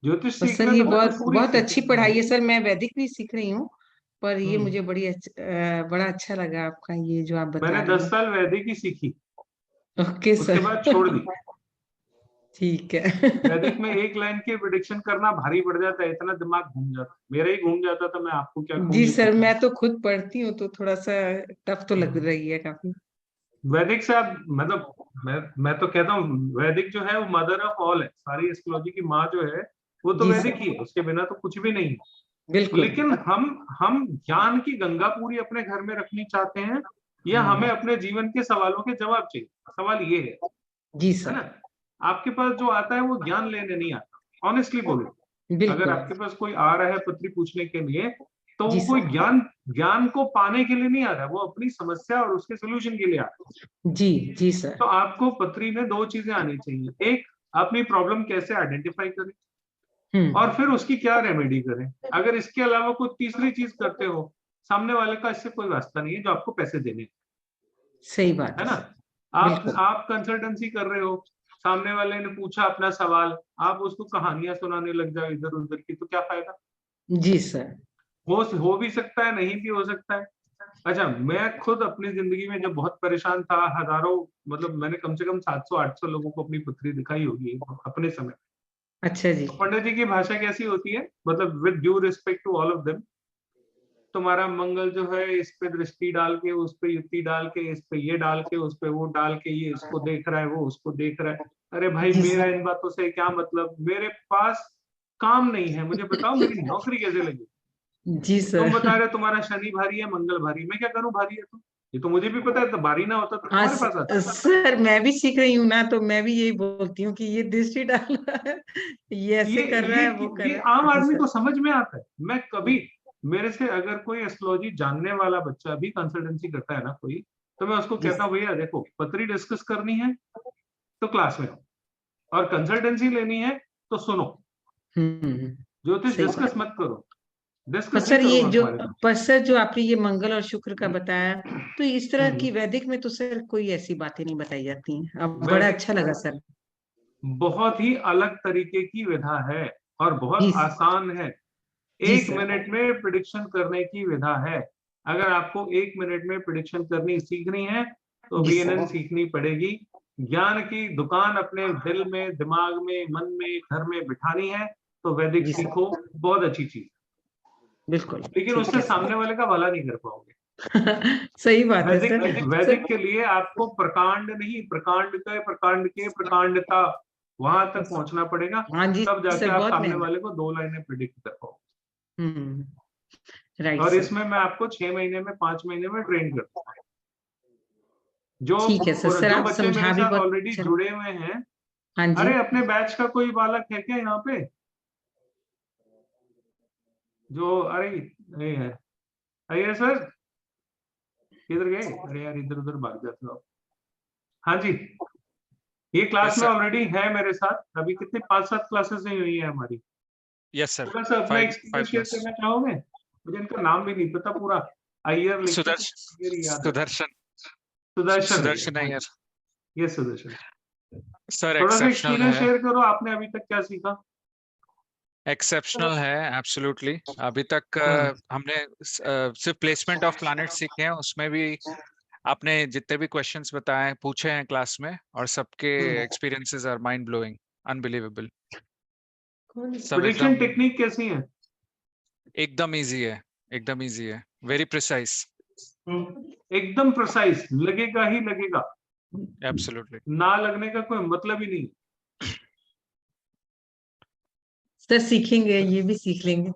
ज्योतिष और सीख सर रहे ये हो ना, तो बहुत पूरी बहुत अच्छी सीखनी पढ़ाई है। है सर, मैं वैदिक भी सीख रही हूँ, पर ये मुझे हम्म। बड़ा अच्छा लगा आपका ये जो आप बता मैंने रहे 10 हैं। साल वैदिक ही सीखी, ओके उसके सर। बाद छोड़ दी। ठीक है। वैदिक में एक लाइन की प्रिडिक्शन करना भारी पड़ जाता है, इतना दिमाग घूम जाता है। मेरा ही घूम जाता था, मैं आपको क्या कहूँ जी ये सर, पता मैं तो खुद पढ़ती हूँ तो थोड़ा सा टफ तो लग नहीं। रही है काफी। वैदिक से आप मतलब, मैं तो कहता हूँ वैदिक जो है वो मदर ऑफ ऑल है। सारी एस्ट्रोलॉजी की माँ जो है वो तो जी वैदिक सर, ही है, उसके बिना तो कुछ भी नहीं है। बिल्कुल। लेकिन हम ज्ञान की गंगा पूरी अपने घर में रखनी चाहते हैं, या हमें अपने जीवन के सवालों के जवाब चाहिए? सवाल ये है जी ना? सर। आपके पास जो आता है वो ज्ञान लेने नहीं आता, ऑनेस्टली बोलो। अगर बिल्कुल आपके पास कोई आ रहा है पत्री पूछने के लिए, तो जी वो कोई सर ज्ञान को पाने के लिए नहीं आ रहा है, वो अपनी समस्या और उसके सोल्यूशन के लिए आ रहा है। जी सर तो आपको पत्री में 2 चीजें आनी चाहिए। एक, अपनी प्रॉब्लम कैसे आइडेंटिफाई करें और फिर उसकी क्या रेमेडी करें। अगर इसके अलावा कोई तीसरी चीज करते हो, सामने वाले का इससे कोई वास्ता नहीं है जो आपको पैसे देने हैं, सही बात है है ना। सर बिल्कुल आप कंसल्टेंसी कर रहे हो, सामने वाले ने पूछा अपना सवाल, आप उसको कहानियां सुनाने लग जाओ इधर उधर की, तो क्या फायदा। जी सर हो भी सकता है, नहीं भी हो सकता है। अच्छा, मैं खुद अपनी जिंदगी में जब बहुत परेशान था, हजारों, मतलब मैंने कम से कम 700-800 लोगों को अपनी पत्री दिखाई होगी अपने समय। अच्छा जी पंडित जी की भाषा कैसी होती है, मतलब with due respect to all of them, तुम्हारा मंगल जो है इस पे दृष्टि डाल के, उस पे युक्ति डाल के, इस पे ये डाल के, उस पे वो डाल के, ये इसको देख रहा है, वो उसको देख रहा है। अरे भाई, जी मेरा सर इन बातों से क्या मतलब, मेरे पास काम नहीं है, मुझे बताओ मेरी नौकरी कैसे लगी। जी तुम सर बता रहे हो तुम्हारा शनि भारी है, मंगल भारी है, मैं क्या करूं, भारी है तो ये तो मुझे भी पता है, तो भारी ना होता तो हाँ तुम्हारे पास आता। सर मैं भी सीख रही हूँ ना, तो मैं भी यही बोलती हूँ कि ये दृष्टि डाल रहा है, ये ऐसे कर रहा है, वो कर ये रहा आम है जी आदमी सर को समझ में आता है। मैं कभी, मेरे से अगर कोई एस्ट्रोलॉजी जानने वाला बच्चा भी कंसल्टेंसी करता है ना कोई, तो मैं उसको जी कहता हूँ भैया देखो, पत्री डिस्कस करनी है तो क्लास में आओ, और कंसल्टेंसी लेनी है तो सुनो, ज्योतिष सही बात डिस्कस मत करो, पर डिस्कस नहीं सर ये करूंगा जो तुम्हारे साथ। पर सर जो आपने ये मंगल और शुक्र का बताया, तो इस तरह की हम्म, वैदिक में तो सर कोई ऐसी बातें नहीं बताई जाती हैं। अब बड़ा वैदिक अच्छा लगा सर बहुत ही अलग तरीके की विधा है और बहुत जी आसान है। जी 1 सर मिनट में प्रिडिक्शन करने की विधा है। अगर आपको 1 मिनट में प्रिडिक्शन करनी सीखनी है तो जी सर वीएनएन सीखनी पड़ेगी। ज्ञान की दुकान अपने दिल में, दिमाग में, मन में, घर में बिठानी है तो वैदिक जी सर सीखो, बहुत अच्छी चीज। बिल्कुल लेकिन ठीक उससे है सामने वाले का भला नहीं कर पाओगे। सही बात है वैदिक सर वैदिक के लिए आपको प्रकांड नहीं, प्रकांड के प्रकांडता, वहां तक पहुंचना पड़ेगा, हाँ जी तब जाके सर आप बहुत सामने मेहनत वाले को 2 लाइनें प्रिडिक्ट कर पाओगे। राइट और सर इसमें मैं आपको 6 महीने में, 5 महीने में ट्रेन करता हूँ। ठीक है सर जो आप बच्चे मेरे समझा भी साथ बहुत ऑलरेडी अच्छा जुड़े हुए हैं, हाँ जी अरे अपने बैच का कोई बालक है क्या यहाँ पे जो, अरे नहीं है, अरे सर किधर गए, अरे यार इधर उधर भाग जाते हो आप। हाँ जी, ये क्लास यस में सर ऑलरेडी है मेरे साथ, अभी कितने 5-7 क्लासेस नहीं हुई है हमारी। यस सर थोड़ा सा अपना 5 एक्सपीरियंस शेयर प्लस करना चाहोगे, मुझे इनका नाम भी नहीं पता पूरा, अय्यर लिखता था, अय्यर याद है, सुदर्शन सुदर्शन अय्यर, सुदर्शन हाँ अय्यर ये सुदर्शन। सर थोड़ा सा एक्सेप्शनल एक्सपीरियंस है शेयर करो, आपने अभी तक क्या सीखा। एक्सेप्शनल है एब्सोल्युटली अभी तक हमने सिर्फ प्लेसमेंट ऑफ प्लैनेट सीखे हैं उसमें भी आपने जितने भी क्वेश्चंस बताए पूछे हैं क्लास में और सबके experiences are mind blowing unbelievable सब प्रेडिक्शन एकदम टेक्निक कैसी है। एकदम इजी है वेरी प्रिसाइज एकदम प्रिसाइज, लगेगा ही लगेगा, एब्सोल्युटली ना लगने का कोई मतलब ही नहीं। सर सीखेंगे, ये भी सीख लेंगे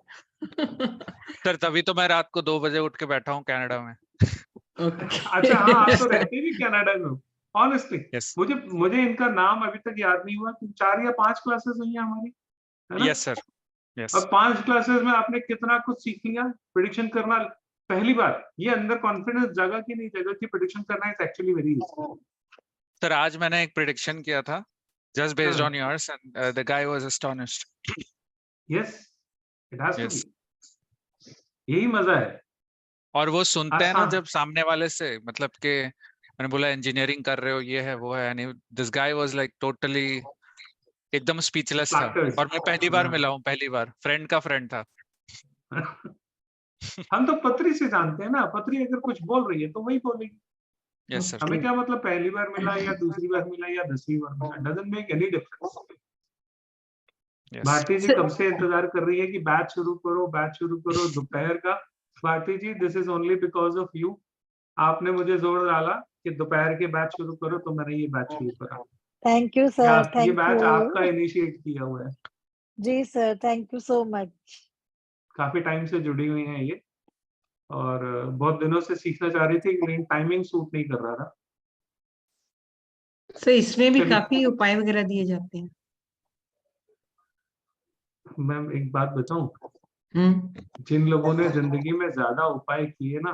सर तभी तो मैं रात को 2 बजे उठ के बैठा हूँ कनाडा में अच्छा हाँ, आप तो रहते भी कनाडा में हो। ऑनेस्टली यस मुझे इनका नाम अभी तक याद नहीं हुआ कि 4 या 5 क्लासेस हुई हैं हमारी, है ना। यस सर यस और 5 क्लासेस में आपने कितना कुछ सीख लिया। प्रेडिक्शन करना पहली बार, ये अंदर कॉन्फिडेंस जगह की नहीं, जगह की प्रेडिक्शन करना is actually very easy. Sir आज मैंने एक प्रेडिक्शन किया था just based on yours and the guy was astonished yes it has to yes be, यही मजा है। और वो सुनते हैं ना आसान। जब सामने वाले से मतलब कि मैंने बोला इंजीनियरिंग कर रहे हो ये है वो है and this guy was like totally एकदम स्पीचलेस था Flatters. और मैं पहली बार मिला हूँ पहली बार फ्रेंड का फ्रेंड था हम तो पत्री से जानते हैं ना, पत्री अगर कुछ बोल रही है तो वही बोलेगी। यस सर हमें क्या मतलब पहली बार मिला या दूसरी बार मिला या 10वीं बार मिला, doesn't make any difference. Bharti ji कब से इंतजार कर रही है कि बैच शुरू करो दोपहर का। Bharti ji this is only because of you, आपने मुझे जोर डाला कि दोपहर के बैच शुरू करो तो मैंने ये बैच शुरू करा। थैंक यू सर, ये थैंक बैच यू आपका इनिशिएट किया हुआ है। जी sir, thank you so much. काफी टाइम से जुड़ी हुई हैं ये और बहुत दिनों से सीखना चाह रही थी लेकिन टाइमिंग सूट नहीं कर रहा था। सर इसमें भी चलिए। काफी उपाय वगैरह दिए जाते हैं। मैम एक बात बताऊं, जिन लोगों ने जिंदगी में ज्यादा उपाय किए ना,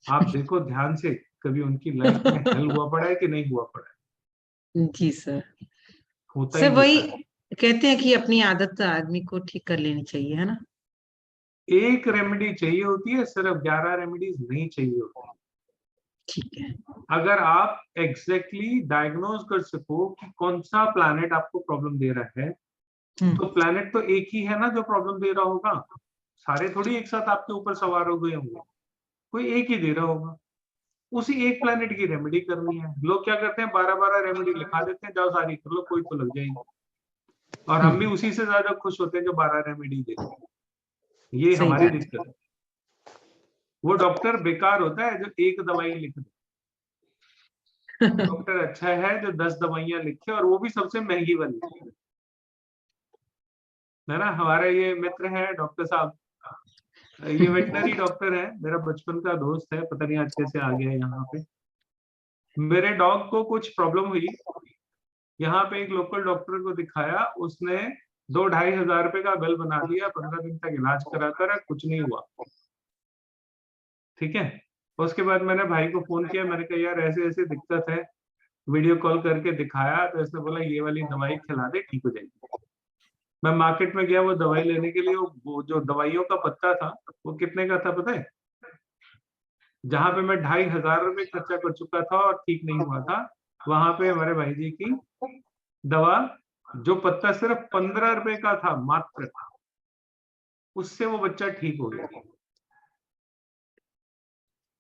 आप देखो ध्यान से, कभी उनकी लाइफ में हल हुआ पड़ा है कि नहीं हुआ पड़ा है? जी सर। होता सर ही वही होता है। कहते हैं कि अपनी आदत आदमी को ठीक कर लेनी चाहिए, है ना? एक रेमेडी चाहिए होती है, सिर्फ 11 रेमेडीज नहीं चाहिए होती। ठीक है। अगर आप एग्जैक्टली डायग्नोज कर सको कि कौन सा प्लैनेट आपको प्रॉब्लम दे रहा है, तो प्लैनेट तो एक ही है ना जो प्रॉब्लम दे रहा होगा। सारे थोड़ी एक साथ आपके ऊपर सवार हो गए होंगे, कोई एक ही दे रहा होगा। उसी एक प्लैनेट की रेमेडी करनी है। लोग क्या करते हैं, 12-12 रेमेडी लिखा देते हैं, जाओ सारी कर लो, कोई तो लग जाएगी। और हम भी उसी से ज्यादा खुश होते हैं जो 12 रेमेडी देते हैं। ये सही हमारी बात है। दिक्कत है। वो डॉक्टर बेकार होता है जो एक दवाई लिख दे। डॉक्टर अच्छा है जो 10 दवाइयां लिखे, और वो भी सबसे महंगी वाली, है ना। हमारे ये मित्र है डॉक्टर साहब, ये वेटनरी डॉक्टर है, मेरा बचपन का दोस्त है, पता नहीं आज कैसे आ गया यहाँ पे। मेरे डॉग को कुछ प्रॉब्लम हुई, यहाँ पे एक लोकल डॉक्टर को दिखाया, उसने 2-2.5 हजार रुपए का बिल बना दिया, 15 दिन तक इलाज कराता रहा, कुछ नहीं हुआ। ठीक है। उसके बाद मैंने भाई को फोन किया, मैंने कहा यार ऐसे ऐसे दिक्कत है, वीडियो कॉल करके दिखाया, तो इसने बोला ये वाली दवाई खिला दे, ठीक हो जाएगी। मैं मार्केट में गया वो दवाई लेने के लिए, वो जो दवाइयों का पत्ता था वो कितने का था पता है? जहां पे मैं 2.5 हजार रुपए खर्चा कर चुका था और ठीक नहीं हुआ था, वहां पे हमारे भाई जी की दवा, जो पत्ता सिर्फ 15 रुपए का था मात्र, उससे वो बच्चा ठीक हो गया।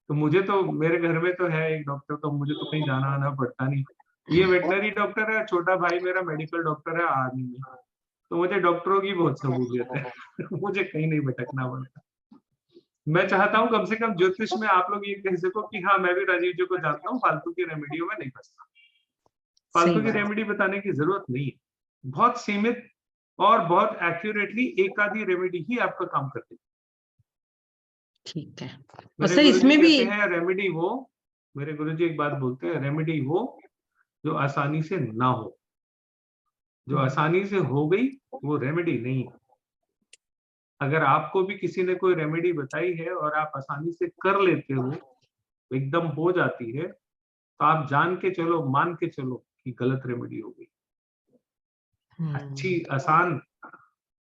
तो मुझे तो, मेरे घर में तो है एक डॉक्टर, तो मुझे तो कहीं जाना आना पड़ता नहीं। ये वेटनरी डॉक्टर है, छोटा भाई मेरा मेडिकल डॉक्टर है आर्मी में, तो मुझे डॉक्टरों की बहुत सहूलियत है। मुझे कहीं नहीं भटकना पड़ता। मैं चाहता हूँ कम से कम ज्योतिष में आप लोग ये कह सको कि हाँ मैं भी राजीव जी को जानता हूँ, फालतू की रेमेडियो में नहीं फंसता। फालतू की रेमेडी बताने की जरूरत नहीं है, बहुत सीमित और बहुत एक्यूरेटली एक आधी रेमेडी ही आपका काम करती है। ठीक है। और मेरे सर गुरुजी इसमें भी कहते हैं रेमेडी वो, मेरे गुरुजी एक बात बोलते हैं, रेमेडी वो जो आसानी से ना हो। जो आसानी से हो गई वो रेमेडी नहीं है। अगर आपको भी किसी ने कोई रेमेडी बताई है और आप आसानी से कर लेते हो, एकदम हो जाती है, तो आप जान के चलो, मान के चलो कि गलत रेमेडी हो गई। अच्छी आसान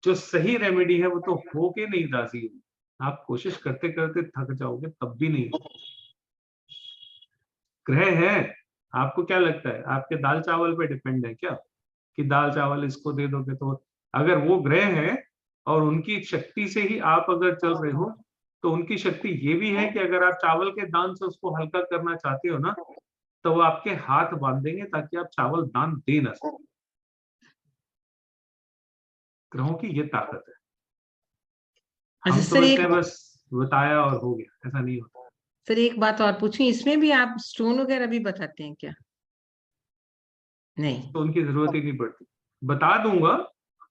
जो सही रेमेडी है वो तो हो के नहीं राजी है। आप कोशिश करते करते थक जाओगे तब भी नहीं होगा। ग्रह है, आपको क्या लगता है आपके दाल चावल पे डिपेंड है क्या कि दाल चावल इसको दे दोगे तो? अगर वो ग्रह है और उनकी शक्ति से ही आप अगर चल रहे हो, तो उनकी शक्ति ये भी है कि अगर आप चावल के दान से उसको हल्का करना चाहते हो ना, तो वो आपके हाथ बांध देंगे ताकि आप चावल दान दे ना सको। ग्रहों की ये ताकत है। अच्छा हम सर समझते एक हैं बस बताया और हो गया, ऐसा नहीं होता। सर एक बात और पूछूं, इसमें भी आप स्टोन वगैरह भी बताते हैं क्या? नहीं, तो उनकी जरूरत ही नहीं पड़ती। बता दूंगा,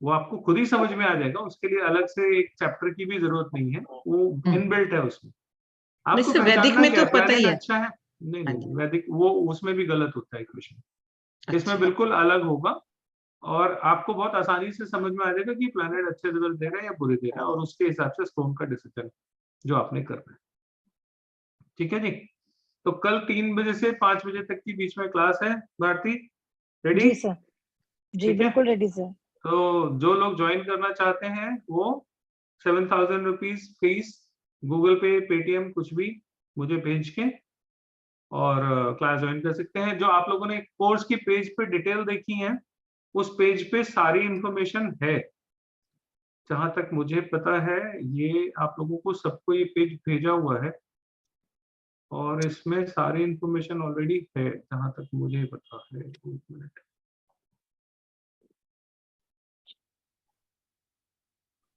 वो आपको खुद ही समझ में आ जाएगा, उसके लिए अलग से एक चैप्टर की भी जरूरत नहीं है, वो इनबिल्ट है उसमें। नहीं आपको सर वैदिक पहचानना में क्या तो है, पता ही प्लैनेट है। अच्छा है, नहीं हाँ नहीं वैदिक वो उसमें भी गलत होता है इक्वेशन, इसमें अच्छा। बिल्कुल अलग होगा। और आपको बहुत आसानी से समझ में आ जाएगा कि प्लैनेट अच्छे रिजल्ट दे रहा है या बुरे दे रहा है, और उसके हिसाब से स्टोन का डिसीजन जो आपने करना है। ठीक है जी। तो कल 3 बजे से 5 बजे तक की बीच में क्लास है। भारती रेडी? जी सर, जी ठीक है। बिल्कुल रेडी सर। तो जो लोग ज्वाइन करना चाहते हैं वो 7,000 रुपीज फीस, गूगल पे, पेटीएम, कुछ भी मुझे भेज के और क्लास ज्वाइन कर सकते हैं। जो आप लोगों ने कोर्स की पेज पे डिटेल देखी है, उस पेज पे सारी इंफॉर्मेशन है। जहां तक मुझे पता है ये आप लोगों को सबको ये पेज भेजा हुआ है, और इसमें सारी इंफॉर्मेशन ऑलरेडी है जहां तक मुझे पता है। एक मिनट,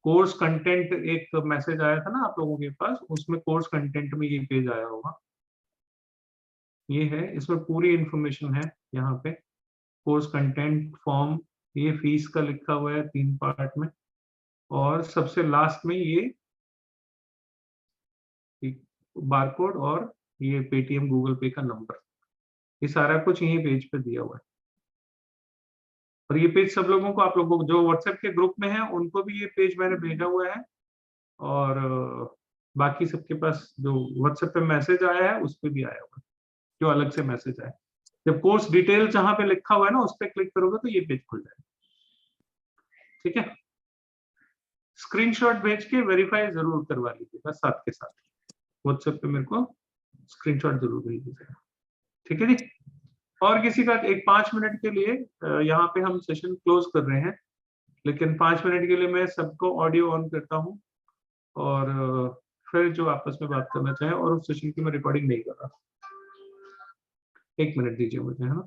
कोर्स कंटेंट एक मैसेज आया था ना आप लोगों के पास, उसमें कोर्स कंटेंट में ये पेज आया होगा। ये है, इसमें पूरी इंफॉर्मेशन है। यहाँ पे कोर्स कंटेंट, फॉर्म, ये फीस का लिखा हुआ है 3 पार्ट में, और सबसे लास्ट में ये बारकोड और ये पेटीएम गूगल पे का नंबर, ये सारा कुछ यही पेज पे दिया हुआ है। और ये पेज सब लोगों को, आप लोगों को जो व्हाट्सएप के ग्रुप में है उनको भी ये पेज मैंने भेजा हुआ है, और बाकी सबके पास जो व्हाट्सएप पे मैसेज आया है उस पे भी आया हुआ है, जो अलग से मैसेज आया। जब कोर्स डिटेल जहां पे लिखा हुआ है ना उस पे क्लिक करोगे तो ये पेज खुल जाएगा। ठीक है, स्क्रीनशॉट भेज के वेरीफाई जरूर करवा लीजिएगा साथ के साथ, व्हाट्सएप पे मेरे को स्क्रीनशॉट जरूर भेज दीजिएगा। ठीक है जी। और किसी का एक 5 मिनट के लिए यहाँ पे हम सेशन क्लोज कर रहे हैं, लेकिन 5 मिनट के लिए मैं सबको ऑडियो ऑन करता हूँ, और फिर जो आपस में बात करना चाहे, और उस सेशन की मैं रिकॉर्डिंग नहीं कर रहा। 1 मिनट दीजिए मुझे, है ना।